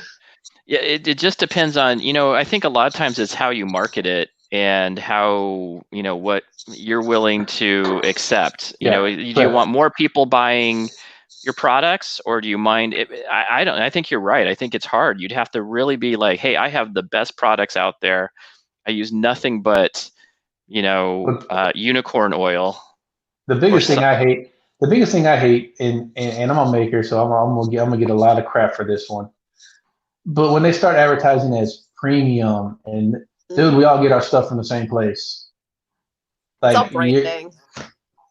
Yeah, it just depends on, you know, I think a lot of times it's how you market it and how, you know, what you're willing to accept. You know, do you want more people buying your products, or do you mind it? I think you're right. I think it's hard. You'd have to really be like, hey, I have the best products out there. I use nothing but, you know, unicorn oil. The biggest thing I hate, and I'm a maker, so I'm gonna get a lot of crap for this one. But when they start advertising as premium, and dude, we all get our stuff from the same place. Like, it's all branding.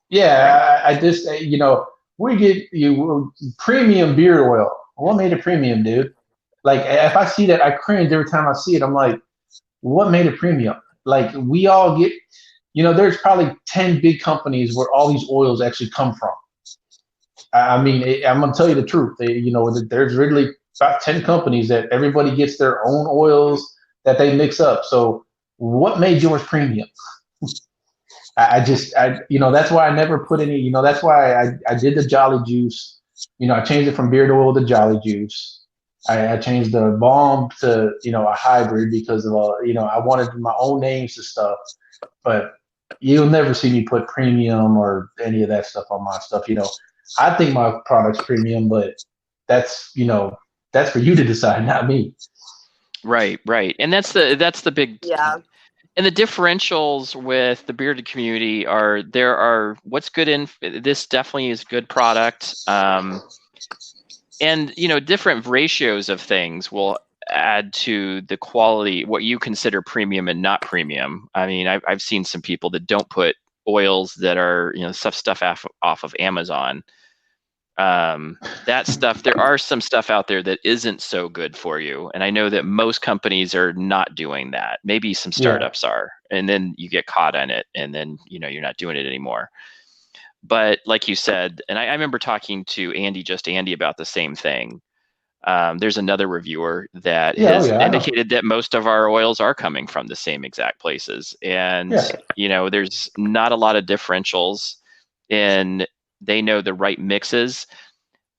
Yeah, I just, you know, we get you premium beard oil. What made it premium, dude? Like, if I see that, I cringe every time I see it. I'm like, what made it premium? Like, we all get, you know, there's probably 10 big companies where all these oils actually come from. I mean, I'm gonna tell you the truth. You know, there's really about 10 companies that everybody gets their own oils that they mix up. So what made yours premium? You know, that's why I never put any, you know, that's why I did the Jolly Juice. You know, I changed it from beard oil to Jolly Juice. I changed the balm to, you know, a hybrid because of, you know, I wanted my own names to stuff. But you'll never see me put premium or any of that stuff on my stuff. You know, I think my product's premium, but that's, you know, that's for you to decide, not me. Right. And that's the big, yeah. And the differentials with the bearded community are what's good in this definitely is good product. And, you know, different ratios of things will add to the quality, what you consider premium and not premium. I mean, I've seen some people that don't put oils that are, you know, stuff off of Amazon. That stuff, there are some stuff out there that isn't so good for you. And I know that most companies are not doing that. Maybe some startups are, and then you get caught on it and then, you know, you're not doing it anymore. But like you said, and I remember talking to Andy about the same thing. There's another reviewer that has indicated that most of our oils are coming from the same exact places. And, you know, there's not a lot of differentials in, they know the right mixes.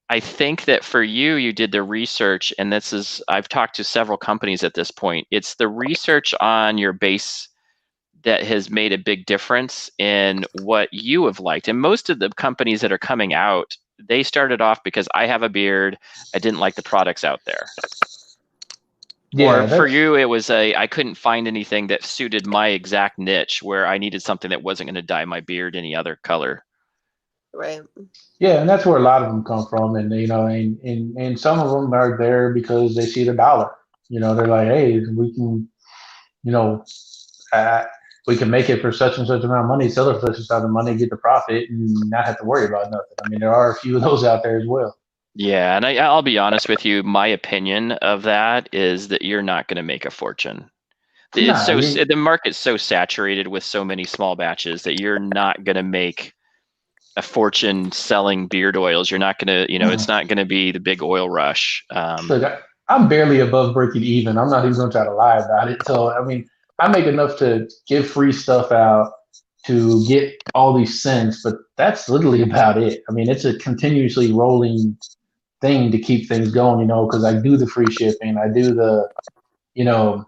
I think that for you did the research, and I've talked to several companies at this point. It's the research on your base that has made a big difference in what you have liked. And most of the companies that are coming out, they started off because I have a beard, I didn't like the products out there. Or for you, it was I couldn't find anything that suited my exact niche where I needed something that wasn't going to dye my beard any other color. Right. Yeah, and that's where a lot of them come from. And, you know, and some of them are there because they see the dollar. You know, they're like, hey, we can, you know, we can make it for such and such amount of money, sell it for such and such amount of money, get the profit, and not have to worry about nothing. I mean, there are a few of those out there as well. Yeah, and I'll be honest with you. My opinion of that is that you're not going to make a fortune. The market's so saturated with so many small batches that you're not going to make a fortune selling beard oils. You're not going to, you know, it's not going to be the big oil rush. Look, I'm barely above breaking even. I'm not even going to try to lie about it. So, I mean, I make enough to give free stuff out to get all these cents, but that's literally about it. I mean, it's a continuously rolling thing to keep things going, you know, because I do the free shipping. I do the, you know,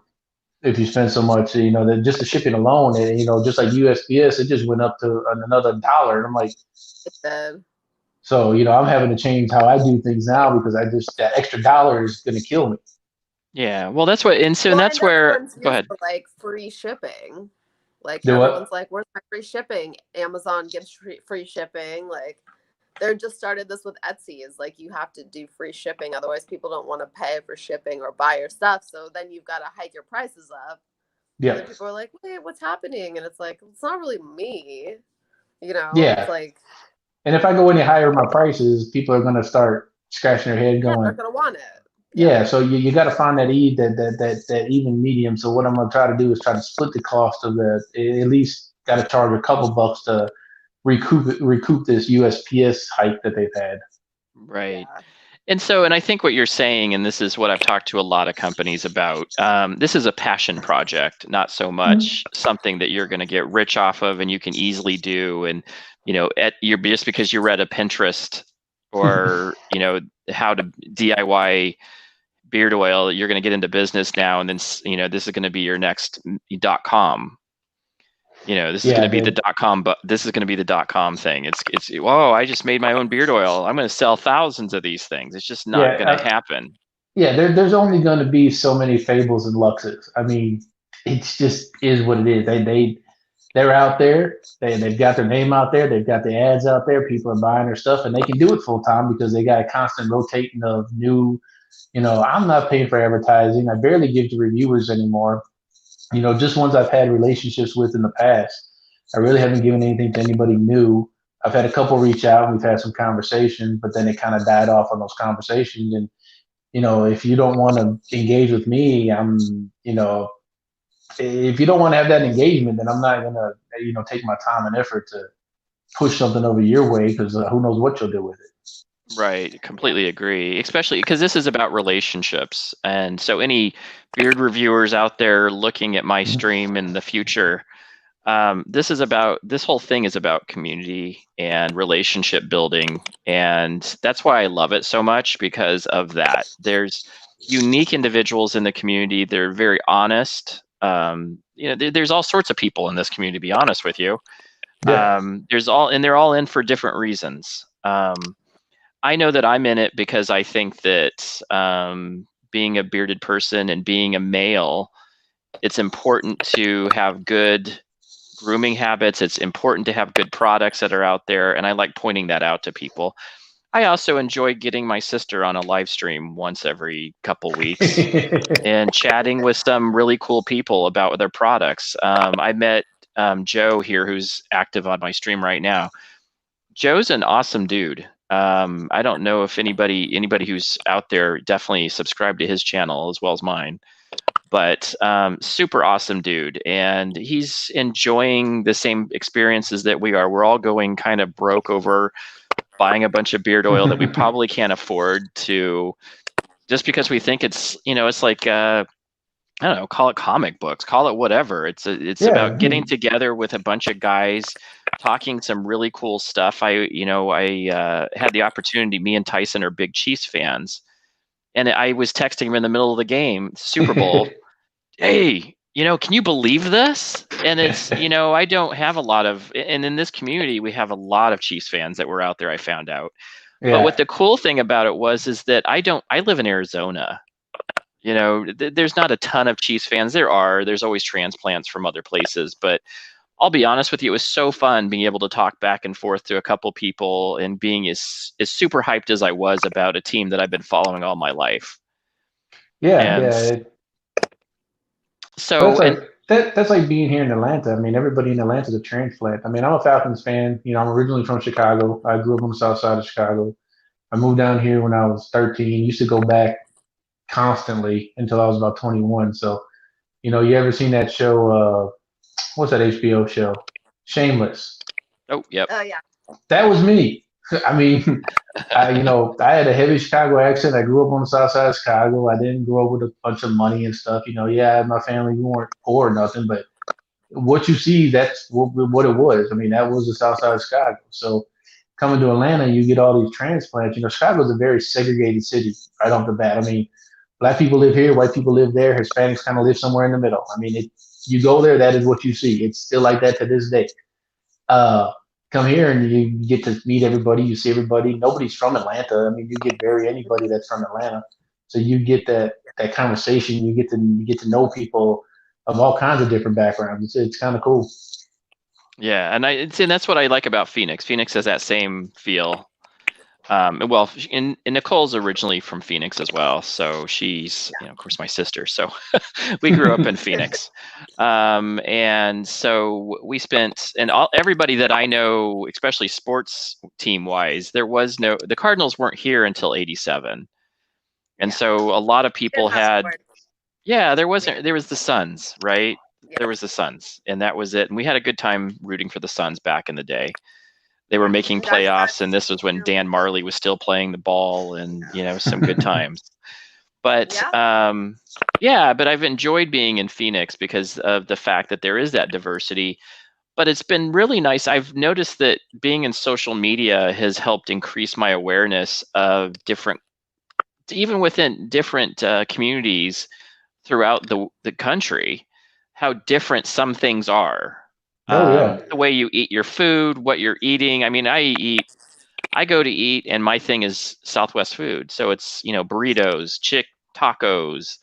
if you spend so much, you know, just the shipping alone, and, you know, just like USPS, it just went up to another $1. And I'm like, so, you know, I'm having to change how I do things now because that extra $1 is going to kill me. Yeah, well, that's what, and that's where. Go ahead. Like free shipping, like everyone's like, "Where's my free shipping?" Amazon gives free shipping. Like, they're just started this with Etsy. Is like you have to do free shipping, otherwise people don't want to pay for shipping or buy your stuff. So then you've got to hike your prices up. Yeah. And people are like, "Wait, what's happening?" And it's like, it's not really me, you know. Yeah. It's like, and if I go any higher my prices, people are going to start scratching their head, going, "They're going to want it." Yeah, so you got to find that that even medium. So what I'm gonna try to do is try to split the cost of that. At least got to charge a couple bucks to recoup this USPS hike that they've had. Right. Yeah. And I think what you're saying, and this is what I've talked to a lot of companies about, this is a passion project, not so much something that you're going to get rich off of and you can easily do. And, you're just because you read a Pinterest or, how to DIY beard oil, you're going to get into business now. And then, this is going to be your next .com. This is going to be the .com, but this is going to be the .com thing. It's whoa, I just made my own beard oil. I'm going to sell thousands of these things. It's just not going to happen. Yeah, there's only going to be so many Fables and Luxes. I mean, it's just is what it is. They're out there. They've got their name out there. They've got the ads out there. People are buying their stuff, and they can do it full time because they got a constant rotating of new. I'm not paying for advertising. I barely give to reviewers anymore. Just ones I've had relationships with in the past. I really haven't given anything to anybody new. I've had a couple reach out and we've had some conversations, but then it kind of died off on those conversations. And, if you don't want to engage with me, if you don't want to have that engagement, then I'm not going to, take my time and effort to push something over your way because who knows what you'll do with it. Right. Completely agree. Especially because this is about relationships. And so any beard reviewers out there looking at my stream in the future, this whole thing is about community and relationship building. And that's why I love it so much, because of that. There's unique individuals in the community. They're very honest. There's all sorts of people in this community, to be honest with you. Yeah. They're all in for different reasons. I know that I'm in it because I think that being a bearded person and being a male, it's important to have good grooming habits. It's important to have good products that are out there. And I like pointing that out to people. I also enjoy getting my sister on a live stream once every couple weeks and chatting with some really cool people about their products. I met Joe here, who's active on my stream right now. Joe's an awesome dude. I don't know if anybody who's out there definitely subscribe to his channel as well as mine, but super awesome dude. And he's enjoying the same experiences that we are. We're all going kind of broke over buying a bunch of beard oil that we probably can't afford to, just because we think it's, it's like, I don't know, call it comic books, call it whatever. It's about getting together with a bunch of guys, talking some really cool stuff. I had the opportunity, me and Tyson are big Chiefs fans. And I was texting him in the middle of the game, Super Bowl. Hey, can you believe this? And it's, I don't have a lot of, and in this community, we have a lot of Chiefs fans that were out there, I found out. Yeah. But what the cool thing about it is that I live in Arizona. There's not a ton of Chiefs fans. There's always transplants from other places, but I'll be honest with you, it was so fun being able to talk back and forth to a couple people and being as super hyped as I was about a team that I've been following all my life. So that's like being here in Atlanta. I mean, everybody in Atlanta is a transplant. I mean, I'm a Falcons fan. I'm originally from Chicago. I grew up on the south side of Chicago. I moved down here when I was 13. Used to go back constantly until I was about 21. So, you ever seen that show? What's that HBO show? Shameless. Oh, yep. Oh, yeah. That was me. I mean, I had a heavy Chicago accent. I grew up on the south side of Chicago. I didn't grow up with a bunch of money and stuff. My family, we weren't poor or nothing, but what you see, that's what it was. I mean, that was the south side of Chicago. So coming to Atlanta, you get all these transplants. Chicago is a very segregated city right off the bat. I mean, black people live here, white people live there, Hispanics kind of live somewhere in the middle. I mean, you go there, that is what you see. It's still like that to this day. Come here and you get to meet everybody. You see everybody. Nobody's from Atlanta. I mean, you get bury anybody that's from Atlanta. So you get that conversation. You get to know people of all kinds of different backgrounds. It's kind of cool. Yeah, and that's what I like about Phoenix. Phoenix has that same feel. And Nichole's originally from Phoenix as well, so she's, of course, my sister. So we grew up in Phoenix, and so we spent, and everybody that I know, especially sports team wise, the Cardinals weren't here until '87, and so a lot of people had, there was the Suns, right? Yeah. There was the Suns, and that was it. And we had a good time rooting for the Suns back in the day. They were making You guys playoffs, are and this was when super Dan Marley was still playing the ball, and some good times. But Yeah. but I've enjoyed being in Phoenix because of the fact that there is that diversity. But it's been really nice. I've noticed that being in social media has helped increase my awareness of different, even within different communities throughout the country, how different some things are. Oh yeah. The way you eat your food, what you're eating. I mean, I go to eat, and my thing is Southwest food. So it's burritos, tacos,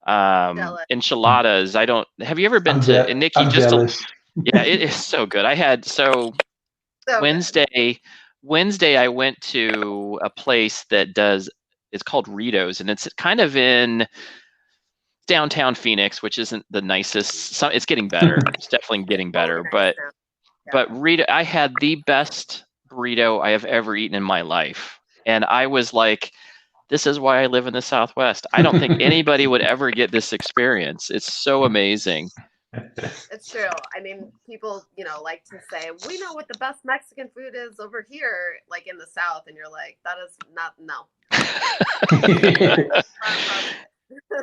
Jealous. enchiladas. Have you ever been to? And Nikki, I'm just a, jealous. yeah, it is so good. So good. Wednesday I went to a place that does. It's called Ritos, and it's kind of in downtown Phoenix, which isn't the nicest. It's getting better. It's definitely getting better. Nice But now. Yeah. but Rita, I had the best burrito I have ever eaten in my life, and I was like, "This is why I live in the Southwest. I don't think anybody would ever get this experience. It's so amazing." It's true. I mean, people, like to say, we know what the best Mexican food is over here, like in the South, and you're like, that is not, no.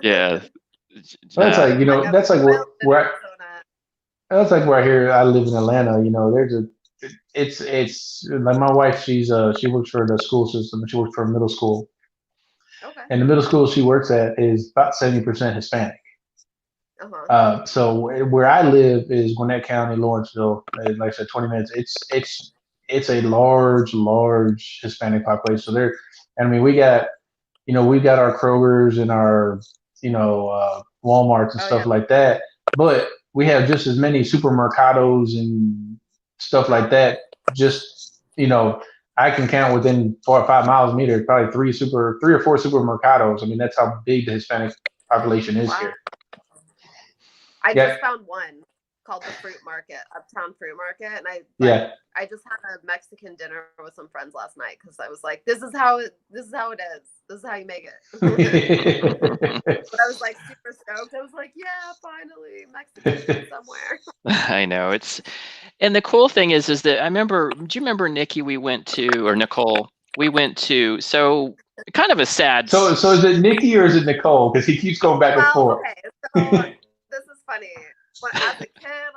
Yeah. That's like that's like where that's like where I live in Atlanta. It's like my wife. She works for the school system. She works for a middle school, Okay. and the middle school she works at is about 70% Hispanic. Uh-huh. So where I live is Gwinnett County, Lawrenceville. Like I said, 20 minutes. It's a large Hispanic population. So we got our Krogers and our Walmarts and stuff like that, but we have just as many supermercados and stuff like that. Just I can count within 4 or 5 miles of me. There's probably 3 or 4 supermercados. I mean, that's how big the Hispanic population is here. I just found one called the Fruit Market, Uptown Fruit Market, and I just had a Mexican dinner with some friends last night because I was like, this is how it is. This is how you make it. But I was like super stoked. I was like, yeah, finally, Mexican food somewhere. I know and the cool thing is that do you remember Nikki? We went to, or Nichole? We went to, so kind of a sad. So is it Nikki or is it Nichole? Because he keeps going back and forth. Okay, so this is funny. When as a kid,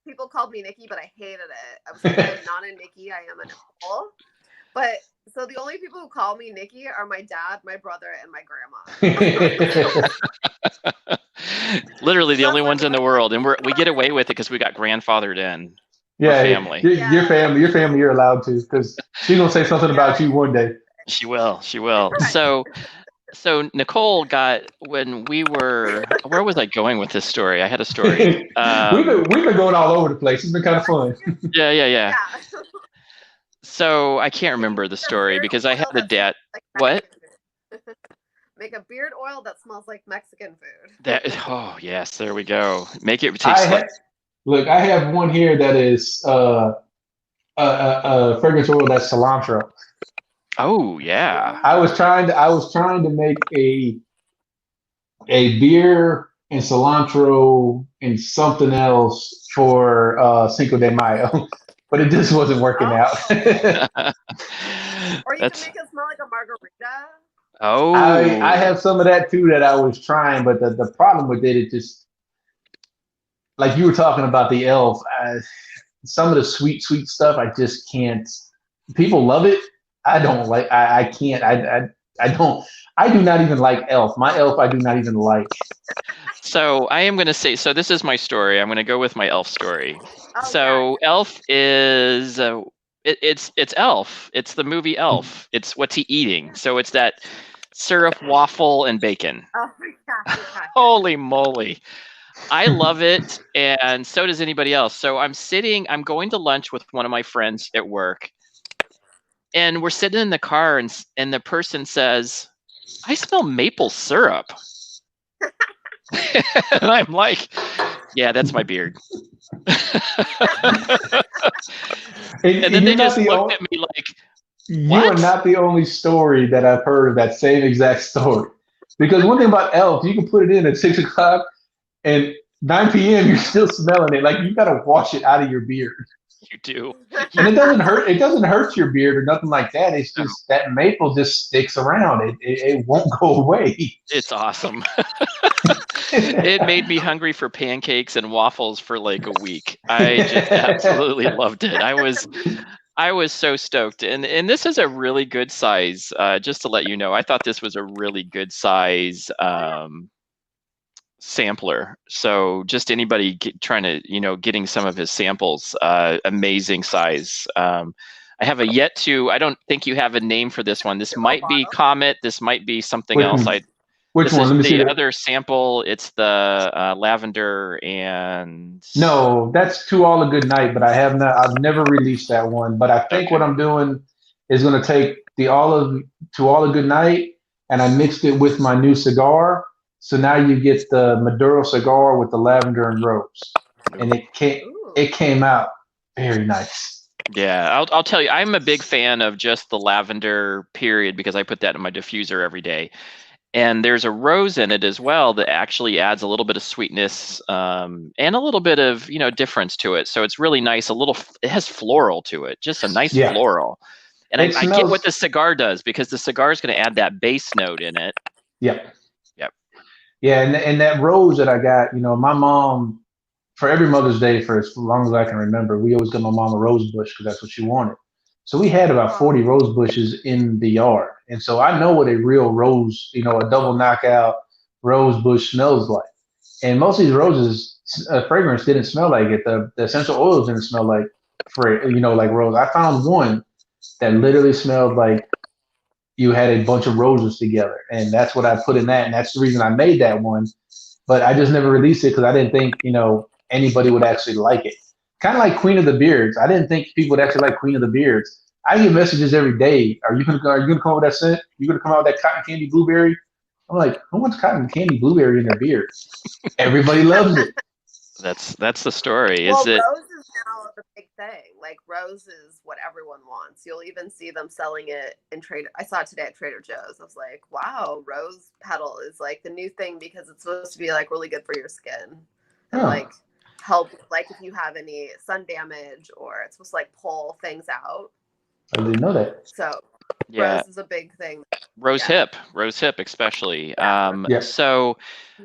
people called me Nikki, but I hated it. I was like, I'm not a Nikki, I am a Nichole. But so the only people who call me Nikki are my dad, my brother, and my grandma. Literally the only ones in the world, and we get away with it because we got grandfathered in. Yeah, family. Your family, you're allowed to, because she's gonna say something about you one day. She will. Right. So Nichole got, when we were, where was I going with this story? I had a story. We've been going all over the place. It's been kind of fun. Yeah. So I can't remember the story because I had a dad. What? Make a beard oil that smells like Mexican food. Oh yes, there we go. Make it taste like. Look, I have one here that is fragrance oil that's cilantro. Oh yeah. I was trying to make a beer and cilantro and something else for Cinco de Mayo, but it just wasn't working out. Or you can make it smell like a margarita. Oh, I have some of that too that I was trying, but the problem with it just, like you were talking about the elf, some of the sweet stuff I just can't. People love it. I don't like. I can't. I don't. I do not even like elf. My elf I do not even like. So I am going to say. So this is my story. I'm going to go with my elf story. Oh, so yeah. Elf is. It's Elf. It's the movie Elf. It's what's he eating? So it's that syrup, waffle, and bacon. Oh my gosh. Holy moly. I love it, and so does anybody else. So I'm going to lunch with one of my friends at work, and we're sitting in the car, and the person says, "I smell maple syrup." And I'm like, "Yeah, that's my beard." And then they just looked at me like, "What?" You are not the only story that I've heard of that same exact story. Because one thing about elf, you can put it in at 6 o'clock, and 9 p.m. you're still smelling it. Like, you gotta wash it out of your beard. You do. And it doesn't hurt. It doesn't hurt your beard or nothing like that. It's No. just that maple just sticks around. It won't go away. It's awesome. It made me hungry for pancakes and waffles for like a week. I just absolutely loved it. I was so stoked. And this is a really good size. Just to let you know, I thought this was a really good size sampler. So just anybody trying to, getting some of his samples, amazing size. I have I don't think you have a name for this one. This might be Comet. This might be something else. Which one? Let me see the other sample. It's the lavender and. No, that's To All a Good Night, but I've never released that one. But I think what I'm doing is going to take To All a Good Night, and I mixed it with my new cigar. So now you get the Maduro cigar with the lavender and rose, and it came out very nice. Yeah, I'll tell you, I'm a big fan of just the lavender period because I put that in my diffuser every day. And there's a rose in it as well that actually adds a little bit of sweetness and a little bit of difference to it. So it's really nice. It has floral to it, just a nice floral. And I get what the cigar does because the cigar is going to add that bass note in it. Yep. Yep. Yeah, and that rose that I got, my mom, for every Mother's Day for as long as I can remember, we always got my mom a rose bush because that's what she wanted. So we had about 40 rose bushes in the yard. And so I know what a real rose, a double knockout rose bush smells like. And most of these roses, fragrance didn't smell like it. The essential oils didn't smell like, like rose. I found one that literally smelled like you had a bunch of roses together. And that's what I put in that. And that's the reason I made that one. But I just never released it because I didn't think, anybody would actually like it. Kind of like Queen of the Beards. I didn't think people would actually like Queen of the Beards. I get messages every day. Are you gonna come out with that scent? You gonna come out with that cotton candy blueberry? I'm like, who wants cotton candy blueberry in their beard? Everybody loves it. That's the story. Well, rose is now the big thing. Like rose is what everyone wants. You'll even see them selling it in I saw it today at Trader Joe's. I was like, wow, rose petal is like the new thing because it's supposed to be like really good for your skin and like help like if you have any sun damage or it's supposed to like pull things out. I didn't know that. So rose is a big thing. Rose hip especially. So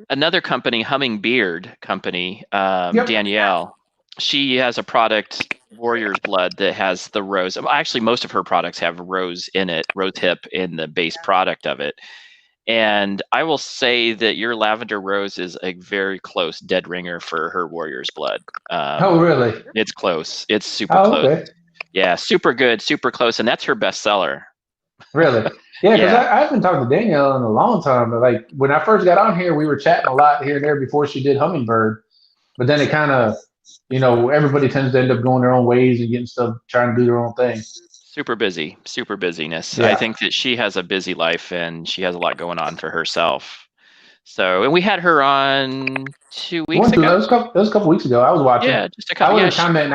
another company, Hummingbird company, Danielle, she has a product, Warrior's Blood, that has the rose. Actually, most of her products have rose in it, rose hip in the base product of it. And I will say that your lavender rose is a very close dead ringer for her Warrior's Blood. Oh, really? It's close. It's super close. Okay. Yeah, super good, super close. And that's her bestseller. Really? Yeah, because I haven't talked to Danielle in a long time. But like when I first got on here, we were chatting a lot here and there before she did Hummingbird. But then it kind of, everybody tends to end up going their own ways and getting stuff, trying to do their own thing. Super busyness. Yeah. I think that she has a busy life and she has a lot going on for herself. So, and we had her on 2 weeks ago. That was a couple weeks ago. I was watching. Yeah, just a couple. I was commenting.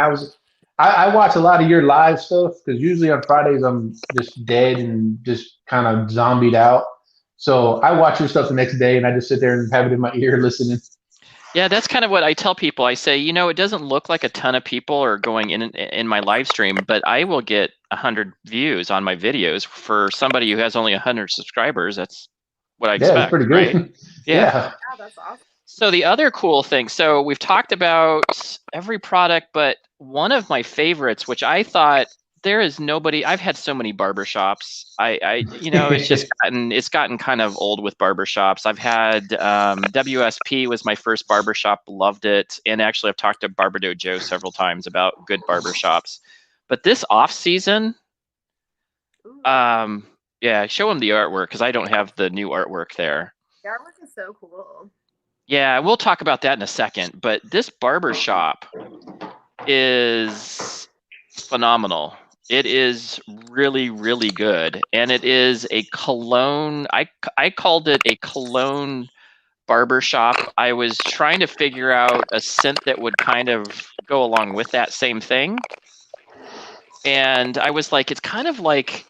I watch a lot of your live stuff because usually on Fridays I'm just dead and just kind of zombied out. So I watch your stuff the next day and I just sit there and have it in my ear listening. Yeah, that's kind of what I tell people. I say, it doesn't look like a ton of people are going in my live stream, but I will get 100 views on my videos. For somebody who has only 100 subscribers, that's what I expect. Yeah, that's pretty good. Right? Yeah, that's awesome. So the other cool thing, so we've talked about every product, but one of my favorites, which I thought there is nobody, I've had so many barbershops. It's gotten kind of old with barbershops. I've had WSP was my first barbershop, loved it. And actually I've talked to Barbado Joe several times about good barbershops. But this off season, show him the artwork because I don't have the new artwork there. The artwork is so cool. Yeah, we'll talk about that in a second. But this barbershop is phenomenal. It is really, really good. And it is a cologne. I called it a cologne barbershop. I was trying to figure out a scent that would kind of go along with that same thing. And I was like, it's kind of like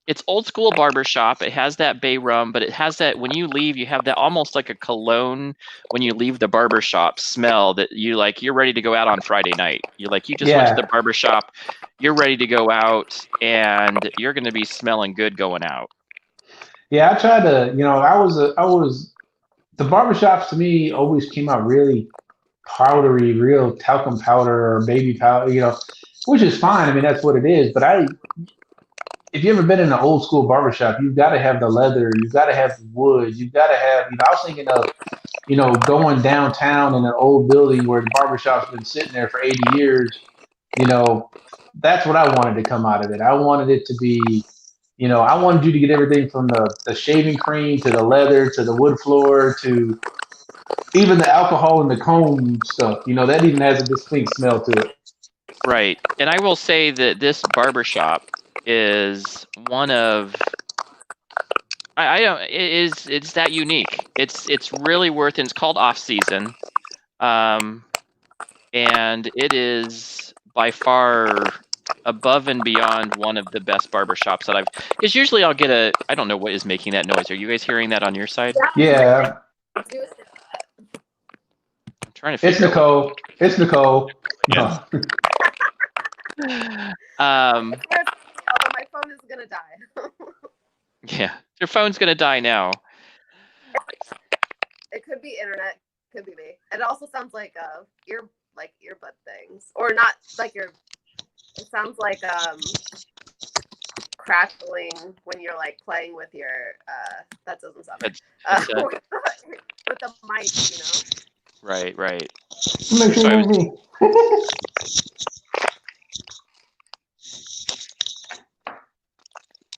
it's old school barbershop. It has that bay rum, but it has that when you leave, you have that almost like a cologne when you leave the barbershop smell that you're ready to go out on Friday night. You just went to the barbershop, you're ready to go out, and you're going to be smelling good going out. Yeah, I tried to, the barbershops to me always came out really powdery, real talcum powder or baby powder, which is fine. I mean, that's what it is. But if you ever been in an old school barbershop, you've got to have the leather, you've got to have the wood, you've got to have, I was thinking of, going downtown in an old building where the barbershop's been sitting there for 80 years, that's what I wanted to come out of it. I wanted it to be, I wanted you to get everything from the shaving cream to the leather to the wood floor to even the alcohol and the comb stuff. That even has a distinct smell to it. Right. And I will say that this barbershop is one of I don't it's that unique. It's really worth it. It's called Off Season. And it is by far above and beyond one of the best barbershops that because usually I'll get I don't know what is making that noise. Are you guys hearing that on your side? Yeah. I'm trying to figure Nichole. It's Nichole. Yes. My phone is gonna die. Yeah, your phone's gonna die now. It could be internet, could be me. It also sounds like earbud things, or not like your. It sounds like crackling when you're like playing with your. That doesn't sound right. With the mic, Right.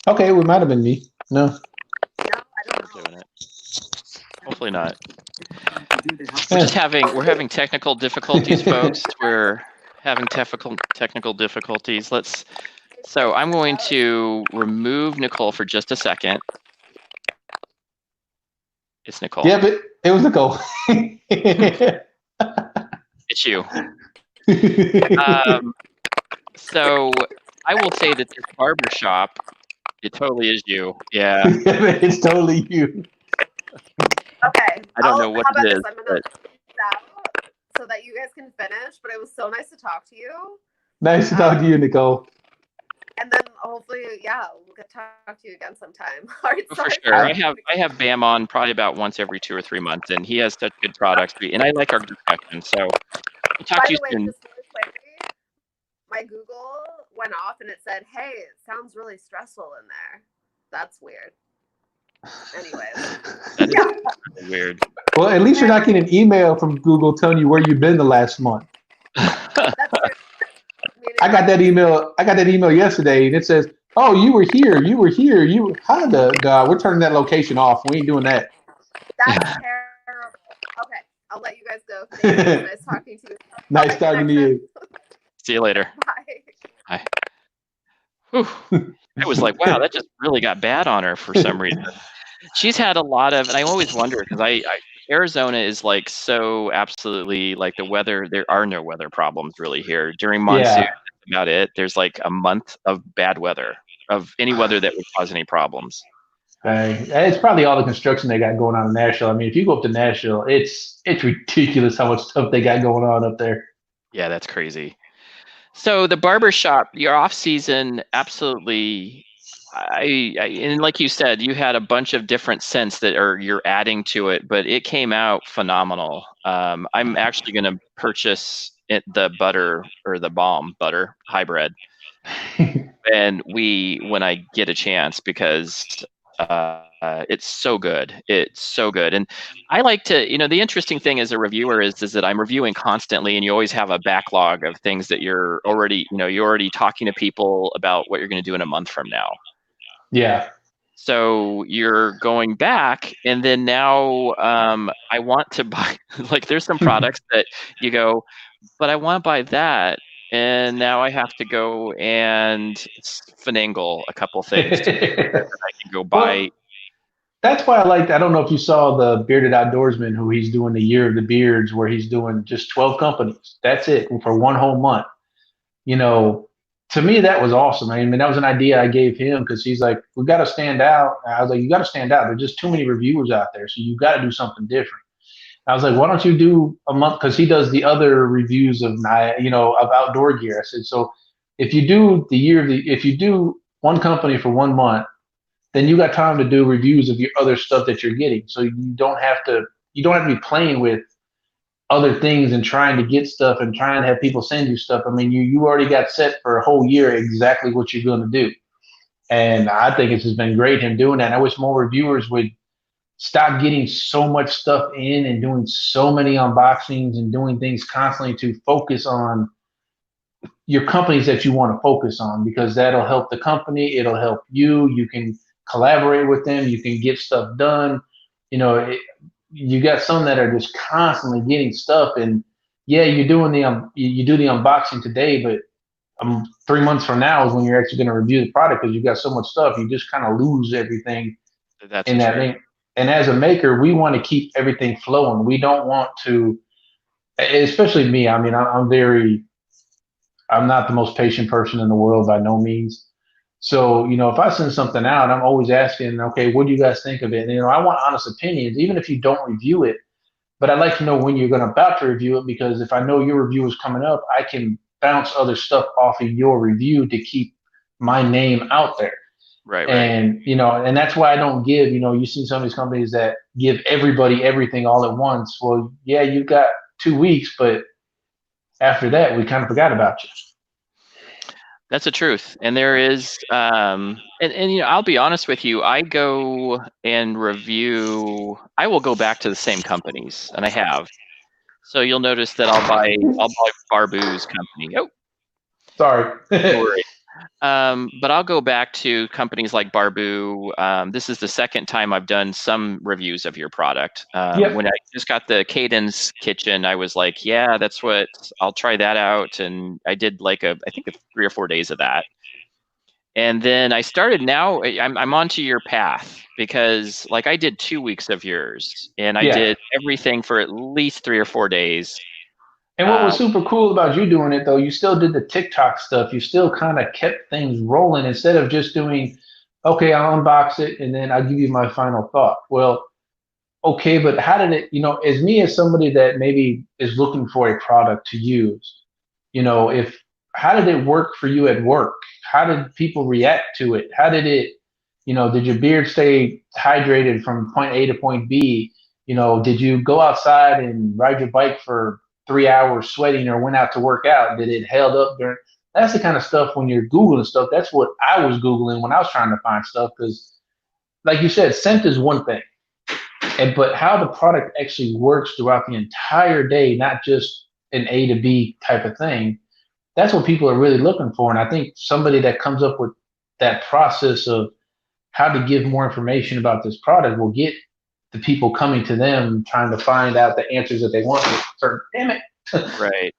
Okay, it might have been me. No. No, I don't know. Doing it. Hopefully not. We're having technical difficulties, folks. We're having technical difficulties. So I'm going to remove Nichole for just a second. It's Nichole. Yeah, but it was Nichole. It's you. So I will say that this barbershop, it totally is you. Yeah. It's totally you. Okay. I don't know what how about it this? is. I'm gonna out so that you guys can finish. But it was so nice to talk to you. Nice to talk to you, Nichole. And then hopefully, we'll get to talk to you again sometime. All right, For sure. I have Bam on probably about once every 2 or 3 months, and he has such good products, and I like our discussion. So we'll talk to you soon. Just really quickly, my Google went off and it said, "Hey, it sounds really stressful in there." That's weird. Anyways, That is weird. Well, at least you're not getting an email from Google telling you where you've been the last month. That's weird. I got that email yesterday, and it says, "Oh, you were here. You were here. How the God? We're turning that location off. We ain't doing that." That's terrible. Okay, I'll let you guys go. Thank you. Nice talking to you. Nice talking to you. See you later. Bye. Whew. I was like, wow, that just really got bad on her for some reason. She's had a lot of, and I always wonder because Arizona is like so absolutely like the weather. There are no weather problems really here during monsoon. Yeah. That's about it. There's like a month of bad weather, of any weather that would cause any problems. It's probably all the construction they got going on in Nashville. I mean, if you go up to Nashville, it's ridiculous how much stuff they got going on up there. Yeah, that's crazy. So the barbershop, your off season, absolutely. And like you said, you had a bunch of different scents that you're adding to it, but it came out phenomenal. I'm actually going to purchase the butter or the balm butter hybrid, and when I get a chance, because it's so good. It's so good. And I like to, the interesting thing as a reviewer is that I'm reviewing constantly, and you always have a backlog of things that you're already talking to people about what you're going to do in a month from now. Yeah. So you're going back, and then now I want to buy, like there's some products that you go, but I want to buy that. And now I have to go and finagle a couple things that I can go buy. Well, that's why I don't know if you saw the Bearded Outdoorsman, who he's doing the Year of the Beards, where he's doing just 12 companies. That's it for one whole month. to me, that was awesome. I mean, that was an idea I gave him because he's like, we got to stand out. I was like, you got to stand out. There's just too many reviewers out there. So you got to do something different. I was like, why don't you do a month? Because he does the other reviews of of outdoor gear. I said, so if you do if you do one company for 1 month, then you got time to do reviews of your other stuff that you're getting. So you don't have to be playing with other things and trying to get stuff and trying to have people send you stuff. I mean, you already got set for a whole year exactly what you're going to do. And I think it's just been great him doing that. And I wish more reviewers would stop getting so much stuff in and doing so many unboxings and doing things constantly to focus on your companies that you want to focus on, because that'll help the company. It'll help you. You can collaborate with them. You can get stuff done. You got some that are just constantly getting stuff, and yeah, you're doing you do the unboxing today, but 3 months from now is when you're actually going to review the product because you got so much stuff. You just kind of lose everything That's in that true. thing. And as a maker, we want to keep everything flowing. We don't want to, especially me. I mean, I'm not the most patient person in the world by no means. So, if I send something out, I'm always asking, okay, what do you guys think of it? And, I want honest opinions, even if you don't review it. But I'd like to know when you're going to about to review it, because if I know your review is coming up, I can bounce other stuff off of your review to keep my name out there. Right. And, and that's why I don't give, you see some of these companies that give everybody everything all at once. Well, yeah, you got 2 weeks, but after that, we kind of forgot about you. That's the truth. And there is, and I'll be honest with you, I go and review, I will go back to the same companies, and I have. So you'll notice that I'll buy Barbu's company. Oh, sorry. no worries. But I'll go back to companies like Barbu. This is the second time I've done some reviews of your product. Yep. When I just got the Cadence kitchen, I was like, yeah, I'll try that out. And I did I think 3 or 4 days of that. And then I started now, I'm onto your path, because I did 2 weeks of yours, and I did everything for at least 3 or 4 days. And what was super cool about you doing it, though, you still did the TikTok stuff. You still kind of kept things rolling instead of just doing, okay, I'll unbox it and then I'll give you my final thought. Well, okay, but how did it, as me, as somebody that maybe is looking for a product to use, how did it work for you at work? How did people react to it? How did it, did your beard stay hydrated from point A to point B? Did you go outside and ride your bike for 3 hours sweating, or went out to work out? Did it held up during? That's the kind of stuff when you're Googling stuff. That's what I was Googling when I was trying to find stuff, because like you said, scent is one thing, but how the product actually works throughout the entire day, not just an A to B type of thing, that's what people are really looking for. And I think somebody that comes up with that process of how to give more information about this product will get the people coming to them trying to find out the answers that they want. Damn it. Right.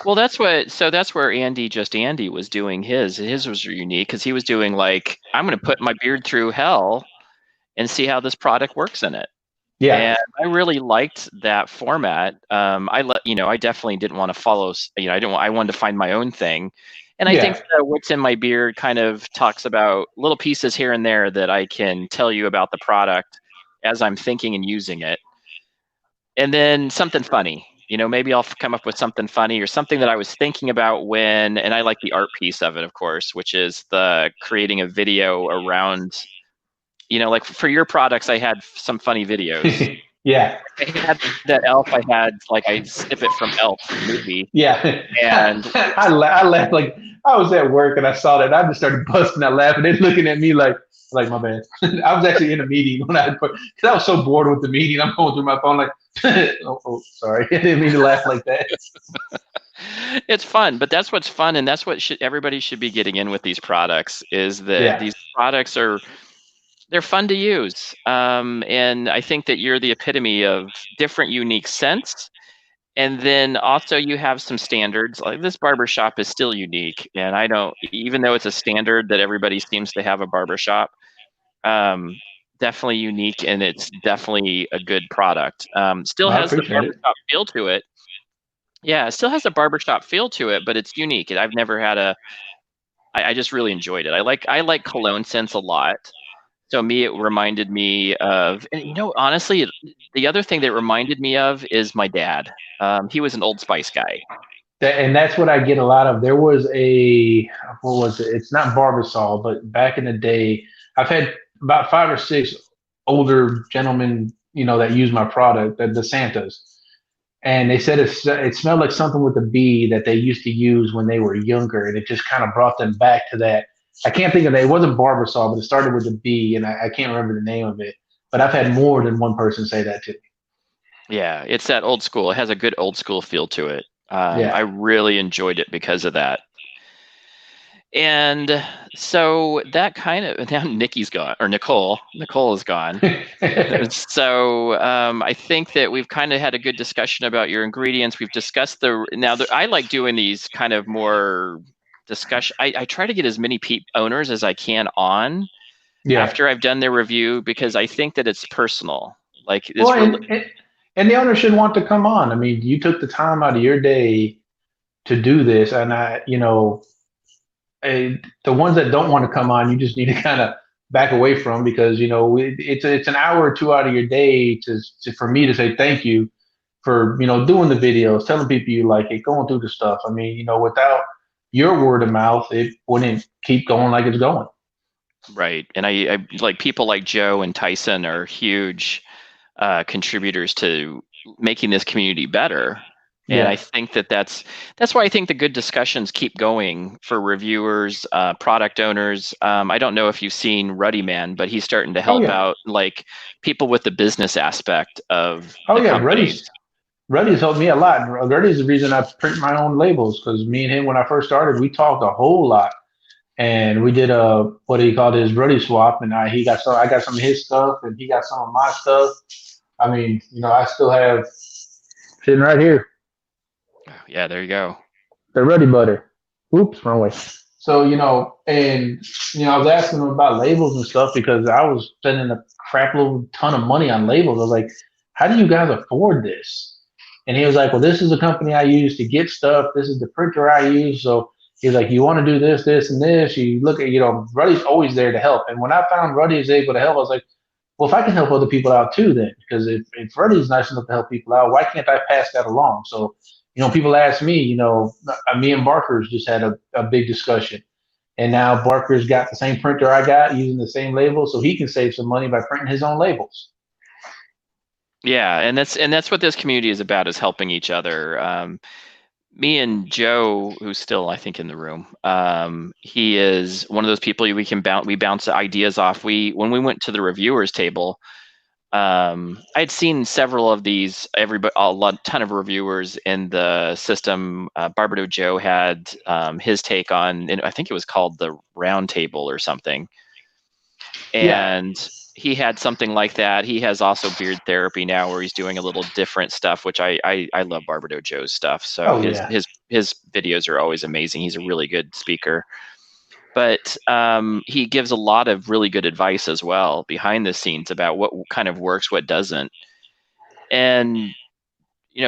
Well, that's where Andy was doing his. His was unique because he was doing I'm going to put my beard through hell and see how this product works in it. Yeah. And I really liked that format. I definitely didn't want to follow, I wanted to find my own thing. And I think what's in my beard kind of talks about little pieces here and there that I can tell you about the product as I'm thinking and using it. And then something funny, maybe I'll come up with something funny or something that I was thinking about and I like the art piece of it, of course, which is the creating a video around, for your products, I had some funny videos. Yeah. I had that Elf. I snippet from Elf movie. Yeah. And I laughed I was at work and I saw that. And I just started busting out laughing. They're looking at me like my bad. I was actually in a meeting because I was so bored with the meeting. I'm going through my phone oh, sorry. I didn't mean to laugh like that. It's fun, but that's what's fun, and that's what everybody should be getting in with these products, is that these products they're fun to use. And I think that you're the epitome of different, unique scents. And then also you have some standards. Like this barbershop is still unique. And even though it's a standard that everybody seems to have a barbershop, definitely unique, and it's definitely a good product. Still has the barbershop feel to it. Yeah, it still has a barbershop feel to it, but it's unique. I've never had I just really enjoyed it. I like cologne scents a lot. So it reminded me of, and honestly, the other thing that it reminded me of is my dad. He was an Old Spice guy. And that's what I get a lot of. There was what was it? It's not Barbasol, but back in the day, I've had about 5 or 6 older gentlemen, that use my product, the Santas, and they said it smelled like something with a bee that they used to use when they were younger, and it just kind of brought them back to that. I can't think of it. It wasn't Barbasol, but it started with a B, and I can't remember the name of it. But I've had more than one person say that to me. Yeah, it's that old school. It has a good old school feel to it. Yeah. I really enjoyed it because of that. And so that kind of, now Nikki's gone, or Nichole is gone. So I think that we've kind of had a good discussion about your ingredients. We've discussed I like doing these kind of more discussion. I try to get as many owners as I can on after I've done their review, because I think that it's personal. Like it's and the owner should want to come on. I mean, you took the time out of your day to do this, and the ones that don't want to come on, you just need to kind of back away from, because it's an hour or two out of your day for me to say thank you for doing the videos, telling people you like it, going through the stuff. I mean, without your word of mouth, it wouldn't keep going like it's going. Right, and I like people like Joe and Tyson are huge contributors to making this community better. And I think that's why I think the good discussions keep going for reviewers, product owners. I don't know if you've seen Ruddy Man, but he's starting to help out like people with the business aspect of the companies. Ruddy's helped me a lot. Ruddy's the reason I print my own labels, because me and him, when I first started, we talked a whole lot. And we did what he called his Ruddy swap, and I got some of his stuff, and he got some of my stuff. I mean, I still have sitting right here. Yeah, there you go. The Ruddy butter. Oops, wrong way. So, I was asking him about labels and stuff, because I was spending a crap load ton of money on labels. I was like, how do you guys afford this? And he was like, well, this is the company I use to get stuff. This is the printer I use. So he's like, you want to do this, this, and this. You look at, Ruddy's always there to help. And when I found Ruddy is able to help, I was like, well, if I can help other people out too, then, because if Ruddy's nice enough to help people out, why can't I pass that along? So, people ask me, me and Barker's just had a big discussion. And now Barker's got the same printer I got, using the same label, so he can save some money by printing his own labels. Yeah, and that's what this community is about, is helping each other. Me and Joe, who's still, I think, in the room, he is one of those people we bounce ideas off. When we went to the reviewers table, I'd seen several of these, ton of reviewers in the system. Barbados Joe had his take on, and I think it was called the Round Table or something. And he had something like that. He has also beard therapy now, where he's doing a little different stuff, which I love Barbados Joe's stuff. So his videos are always amazing. He's a really good speaker. But he gives a lot of really good advice as well behind the scenes about what kind of works, what doesn't. And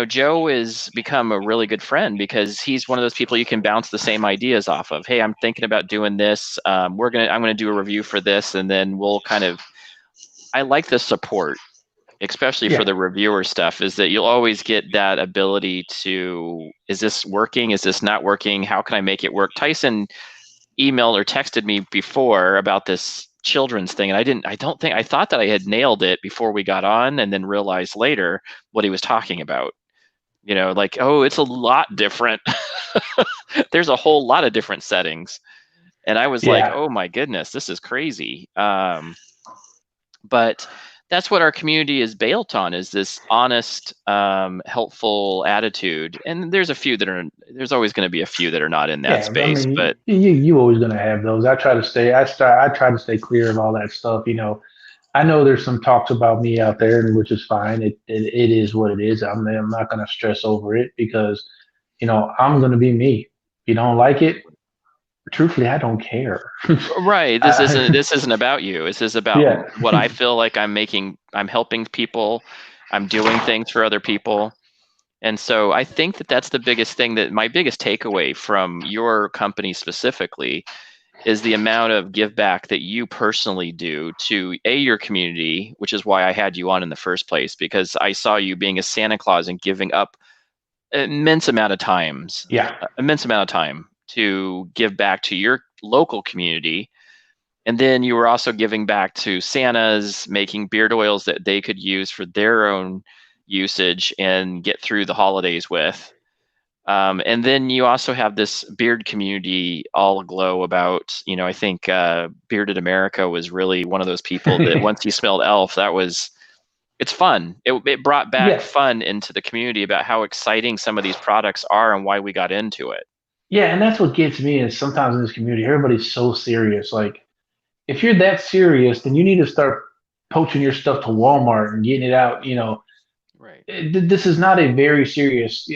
Joe has become a really good friend, because he's one of those people you can bounce the same ideas off of. Hey, I'm thinking about doing this. I'm gonna do a review for this, and then we'll kind of. I like the support, especially for the reviewer stuff, is that you'll always get that ability to, is this working? Is this not working? How can I make it work? Tyson emailed or texted me before about this children's thing, and I thought that I had nailed it before we got on, and then realized later what he was talking about. Like, oh, it's a lot different. There's a whole lot of different settings. And I was like, oh my goodness, this is crazy. But that's what our community is built on, is this honest, helpful attitude. And there's always going to be a few that are not in that space. I mean, but you always going to have those. I try to stay clear of all that stuff. I know there's some talks about me out there, which is fine. It is what it is. I'm not going to stress over it, because, I'm going to be me. If you don't like it, truthfully, I don't care. Right. This isn't about you. This is about what I feel like I'm helping people. I'm doing things for other people. And so I think that that's the biggest thing, that my biggest takeaway from your company specifically is the amount of give back that you personally do to your community, which is why I had you on in the first place, because I saw you being a Santa Claus and giving up immense amount of time to give back to your local community. And then you were also giving back to Santas, making beard oils that they could use for their own usage and get through the holidays with. And then you also have this beard community all aglow about, I think Bearded America was really one of those people that once he smelled Elf, it's fun. It brought back fun into the community about how exciting some of these products are and why we got into it. Yeah, and that's what gets me is sometimes in this community, everybody's so serious. Like, if you're that serious, then you need to start poaching your stuff to Walmart and getting it out. Right. This is not a very serious,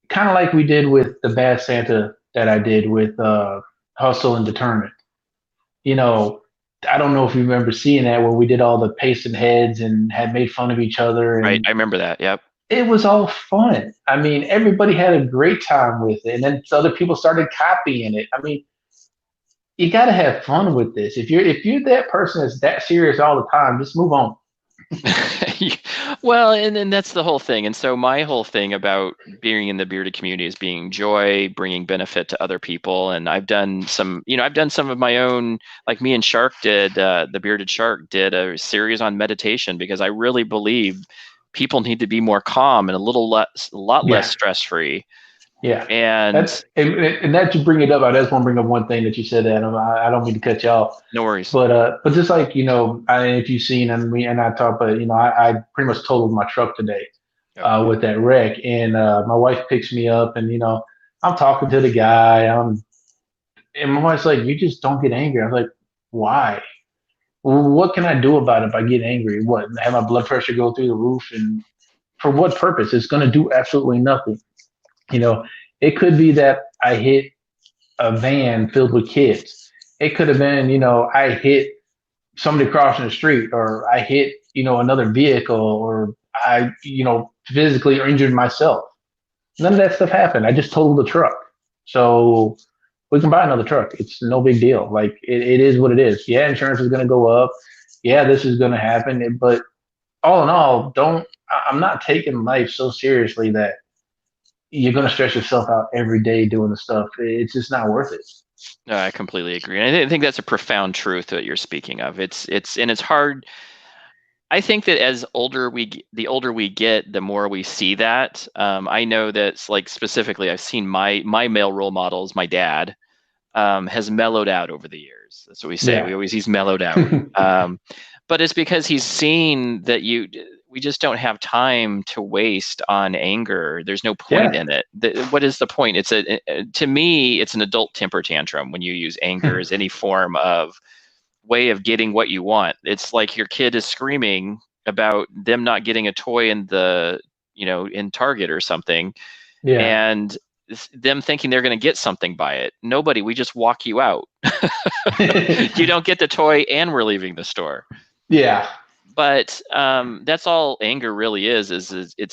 kind of like we did with the Bad Santa that I did with Hustle and Determined. I don't know if you remember seeing that where we did all the pasted heads and had made fun of each other. Right, I remember that. Yep. It was all fun. I mean, everybody had a great time with it, and then other people started copying it. I mean, you got to have fun with this. If you're that person that's that serious all the time, just move on. Well, and that's the whole thing. And so my whole thing about being in the bearded community is being joy, bringing benefit to other people. And I've done some of my own, like me and Shark did, the Bearded Shark did a series on meditation, because I really believe people need to be more calm and a lot less stress-free. Yeah, and that you bring it up. I just want to bring up one thing that you said, Adam. I don't mean to cut you off. No worries. But just like if you've seen and I talked, but I pretty much totaled my truck today with that wreck, and my wife picks me up, and I'm talking to the guy, and my wife's like, "You just don't get angry." I was like, "Why? Well, what can I do about it if I get angry? What, have my blood pressure go through the roof? And for what purpose? It's going to do absolutely nothing." It could be that I hit a van filled with kids. It could have been, I hit somebody crossing the street, or I hit, another vehicle, or I, physically injured myself. None of that stuff happened. I just totaled the truck. So we can buy another truck. It's no big deal. Like, it is what it is. Yeah, insurance is going to go up. Yeah, this is going to happen. But all in all, I'm not taking life so seriously that you're going to stress yourself out every day doing the stuff. It's just not worth it. No, I completely agree. And I think that's a profound truth that you're speaking of. It's hard. I think that the older we get, the more we see that. I know that's like specifically, I've seen my male role models. My dad has mellowed out over the years. That's what we say. Yeah. He's mellowed out. But it's because he's seen that we just don't have time to waste on anger. There's no point in it. What is the point? To me, it's an adult temper tantrum when you use anger as any form of way of getting what you want. It's like your kid is screaming about them not getting a toy in in Target or something. Yeah. And them thinking they're going to get something by it. Nobody, we just walk you out. You don't get the toy and we're leaving the store. Yeah. But that's all anger really is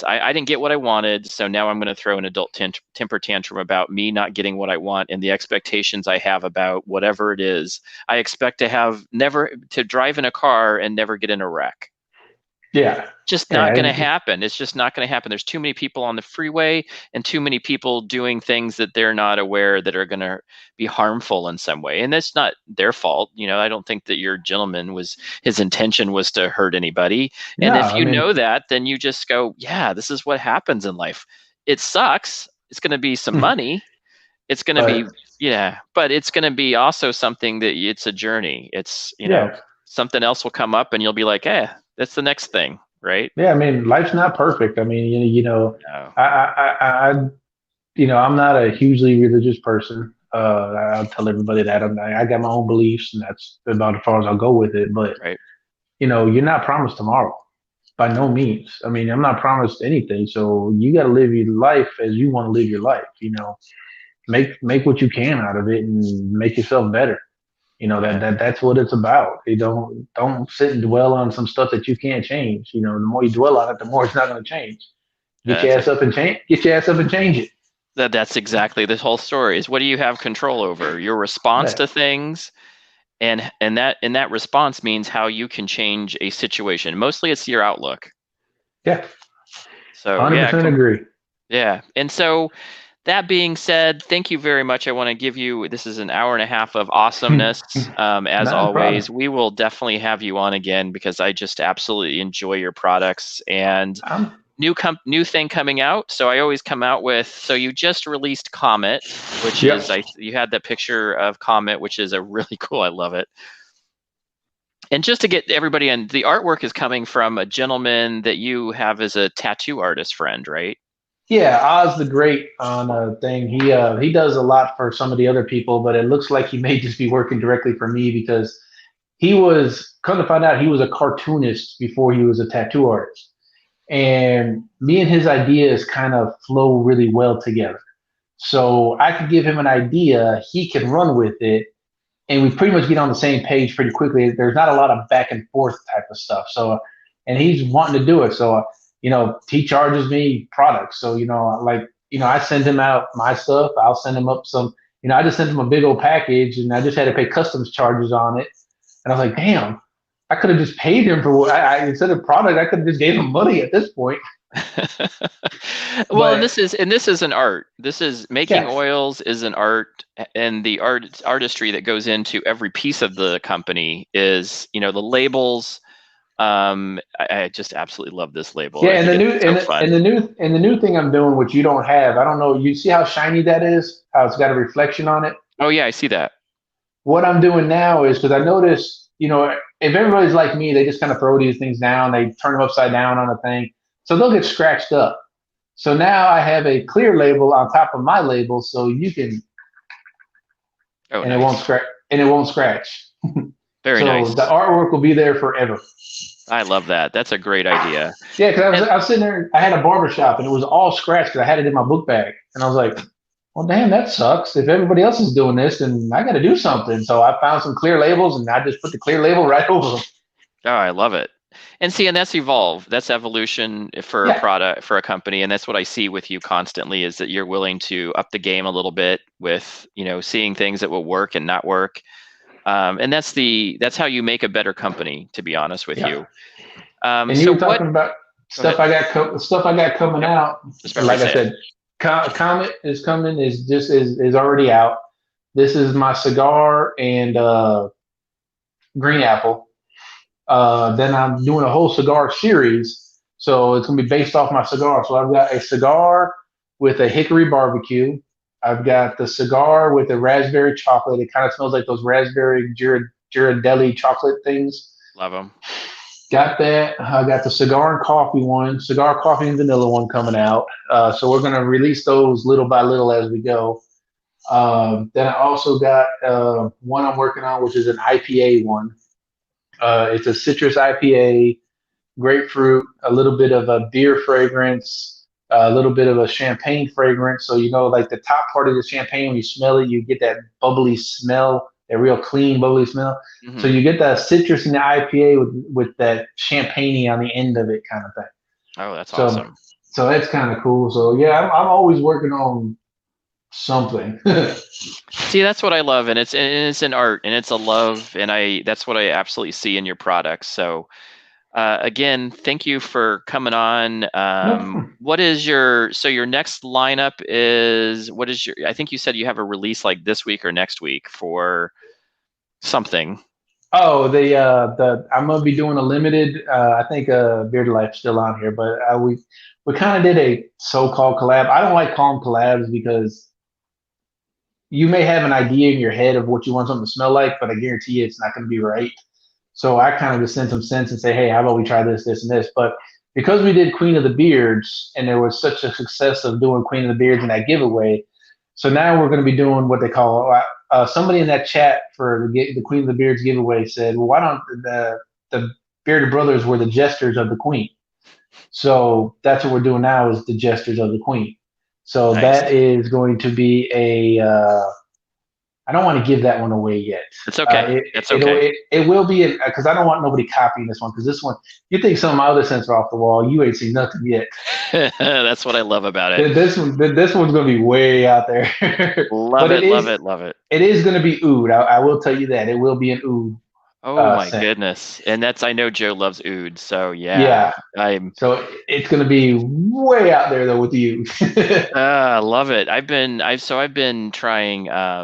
I didn't get what I wanted, so now I'm going to throw an adult temper tantrum about me not getting what I want and the expectations I have about whatever it is. I expect to drive in a car and never get in a wreck. Yeah. Just not going to happen. It's just not going to happen. There's too many people on the freeway and too many people doing things that they're not aware that are going to be harmful in some way. And that's not their fault. I don't think that your gentleman his intention was to hurt anybody. And if you know that, then you just go, yeah, this is what happens in life. It sucks. It's going to be some money. It's going to be, but it's going to be also something that it's a journey. It's, something else will come up and you'll be like, that's the next thing, right? Yeah, I mean, life's not perfect. I mean, no. I'm not a hugely religious person. I'll tell everybody that I got my own beliefs, and that's about as far as I'll go with it. But you're not promised tomorrow, by no means. I mean, I'm not promised anything. So you got to live your life as you want to live your life. Make what you can out of it and make yourself better. That's what it's about. You don't sit and dwell on some stuff that you can't change. The more you dwell on it, the more it's not going to change. Get your ass up and change it. That's exactly this whole story is what do you have control over? Your response Yeah. to things, and that response means how you can change a situation. Mostly it's your outlook. Yeah. So 100% agree. yeah. And so that being said, thank you very much. I want to give you, this is an hour and a half of awesomeness. As Not a always, problem. we will definitely have you on again because I just absolutely enjoy your products and new thing coming out. So I always come out with, so you just released Comet, which Yep. is, you had that picture of Comet, which is a really cool, I love it. And just to get everybody in, the artwork is coming from a gentleman that you have as a tattoo artist friend, right? Yeah, Oz the Great on a thing. He does a lot for some of the other people, but it looks like he may just be working directly for me because he was, come to find out, he was a cartoonist before he was a tattoo artist. And me and his ideas kind of flow really well together. So I could give him an idea, he can run with it, and we pretty much get on the same page pretty quickly. There's not a lot of back and forth type of stuff. So, and he's wanting to do it. So, he charges me products. So, I send him out my stuff. I'll send him up some, I just sent him a big old package and I just had to pay customs charges on it. And I was like, damn, I could have just paid him for what instead of product, I could have just gave him money at this point. Well, But and this is an art. This is making yeah, oils is an art, and the artistry that goes into every piece of the company is, the labels. I just absolutely love this label. yeah. I And think the it's new so and the, fun. and the new and the new thing I'm doing, which you don't have, I don't know. You see how shiny that is? How it's got a reflection on it. Oh yeah, I see that. What I'm doing now is because I noticed, if everybody's like me, they just kind of throw these things down, they turn them upside down on a thing, so they'll get scratched up. So now I have a clear label on top of my label, so you can, Oh, and it won't nice. scratch, and it won't scratch. Very So nice. the artwork will be there forever. I love that. That's a great idea. Yeah, because And I was sitting there, I had a barber shop, and it was all scratched because I had it in my book bag, and I was like, well, damn, that sucks. If everybody else is doing this, then I got to do something. So I found some clear labels, and I just put the clear label right over them. oh, I love it. And see, and that's evolve. That's evolution for a Yeah, product, for a company. And that's what I see with you constantly is that you're willing to up the game a little bit with, seeing things that will work and not work. And that's how you make a better company, to be honest with yeah. you. And you So were what, talking about go ahead. stuff I got coming Yep. out. Just about ready Like to I say it. said, Comet is coming. Is already out. This is my cigar and green apple. Then I'm doing a whole cigar series, so it's gonna be based off my cigar. So I've got a cigar with a hickory barbecue. I've got the cigar with the raspberry chocolate. It kind of smells like those raspberry Ghirardelli chocolate things. Love them. Got that. I got the cigar and coffee one, cigar, coffee, and vanilla one coming out. So we're going to release those little by little as we go. Then I also got one I'm working on, which is an IPA one. It's a citrus IPA, grapefruit, a little bit of a beer fragrance, a little bit of a champagne fragrance. So, like the top part of the champagne, when you smell it, you get that bubbly smell, that real clean, bubbly smell. So Mm-hmm. you get that citrus in the IPA with that champagne on the end of it kind of thing. Oh, that's So, awesome. so that's kind of cool. So yeah, I'm always working on something. See, that's what I love, and it's an art, and it's a love, and that's what I absolutely see in your products. So, again, thank you for coming on. No, What is your next lineup is, what is your, I think you said you have a release like this week or next week for something. oh, the I'm gonna be doing a limited. I think Beard Life's still on here, but we kind of did a so-called collab. I don't like calling collabs because you may have an idea in your head of what you want something to smell like, but I guarantee you it's not going to be right. So I kind of just sent some sense and say, hey, how about we try this, this, and this? But because we did Queen of the Beards and there was such a success of doing Queen of the Beards in that giveaway, so now we're going to be doing what they call somebody in that chat for the Queen of the Beards giveaway said, well, why don't the Bearded Brothers were the jesters of the Queen? So that's what we're doing now is the jesters of the Queen. So Nice. that is going to be a I don't want to give that one away yet. It's okay. It's okay. It will be because I don't want nobody copying this one, because this one, you think some of my other scents are off the wall, you ain't seen nothing yet. That's what I love about it. This one's gonna be way out there. Love it. It is gonna be oud. I will tell you that it will be an oud. Oh my scent. Goodness. And I know Joe loves oud, so yeah. So it's gonna be way out there though with you. Love it. I've been trying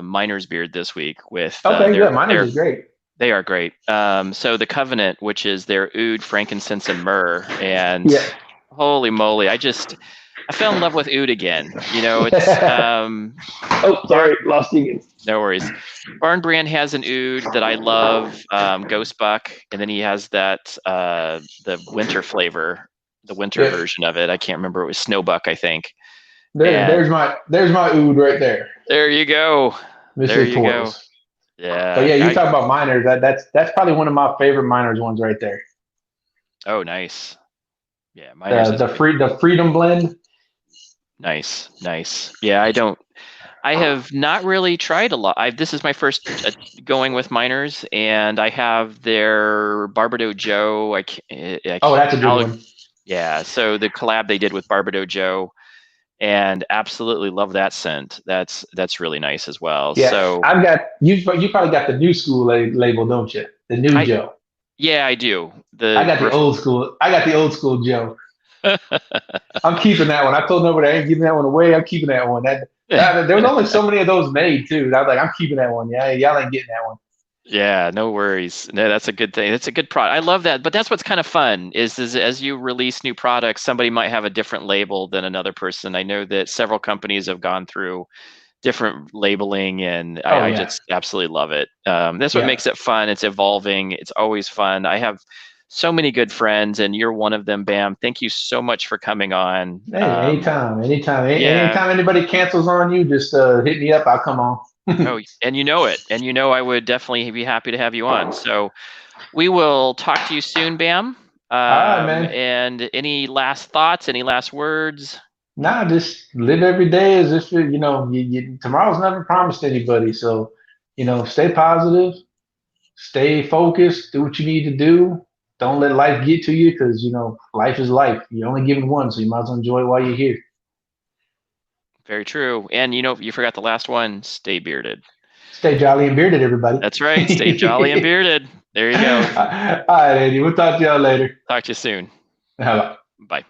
Miner's Beard this week with Miner's is great. They are great. So the Covenant, which is their oud, frankincense, and myrrh, and holy moly, I fell in love with oud again. It's oh, sorry, lost you again. No worries. Barn Brand has an oud that I love, Ghost Buck, and then he has that the winter flavor, the winter version of it. I can't remember. It was Snowbuck, I think. There's my oud right there. There you go. There you go. Yeah. But yeah, you talk about Miners. That's probably one of my favorite Miners ones right there. Oh, nice. Yeah, Miners. The Freedom Blend. Nice. Yeah, I have not really tried a lot. This is my first going with Miners, and I have their Barbados Joe. That's a good one. Yeah, so the collab they did with Barbados Joe, and absolutely love that scent. That's really nice as well. Yeah, so I've got you probably got the new school label, don't you? The new Joe. Yeah, I do. I got the old school. I got the old school Joe. I'm keeping that one. I told nobody I ain't giving that one away. I'm keeping that one. There was only so many of those made too. I was like, I'm keeping that one. Yeah, y'all ain't getting that one. Yeah, no worries. No, that's a good thing. It's a good product. I love that. But that's what's kind of fun is as you release new products, somebody might have a different label than another person. I know that several companies have gone through different labeling, and I just absolutely love it. That's what makes it fun. It's evolving. It's always fun. I have so many good friends, and you're one of them, Bam. Thank you so much for coming on. Hey, anytime. Anytime anybody cancels on you, just hit me up. I'll come on. Oh, and you know it. And I would definitely be happy to have you on. So we will talk to you soon, Bam. All right, man. And any last thoughts, any last words? Nah, just live every day as if, tomorrow's never promised anybody. So, stay positive, stay focused, do what you need to do. Don't let life get to you, because, life is life. You're only given one, so you might as well enjoy it while you're here. Very true. And, you forgot the last one. Stay bearded. Stay jolly and bearded, everybody. That's right. Stay jolly and bearded. There you go. All right, Andy. We'll talk to y'all later. Talk to you soon. Hello. Bye.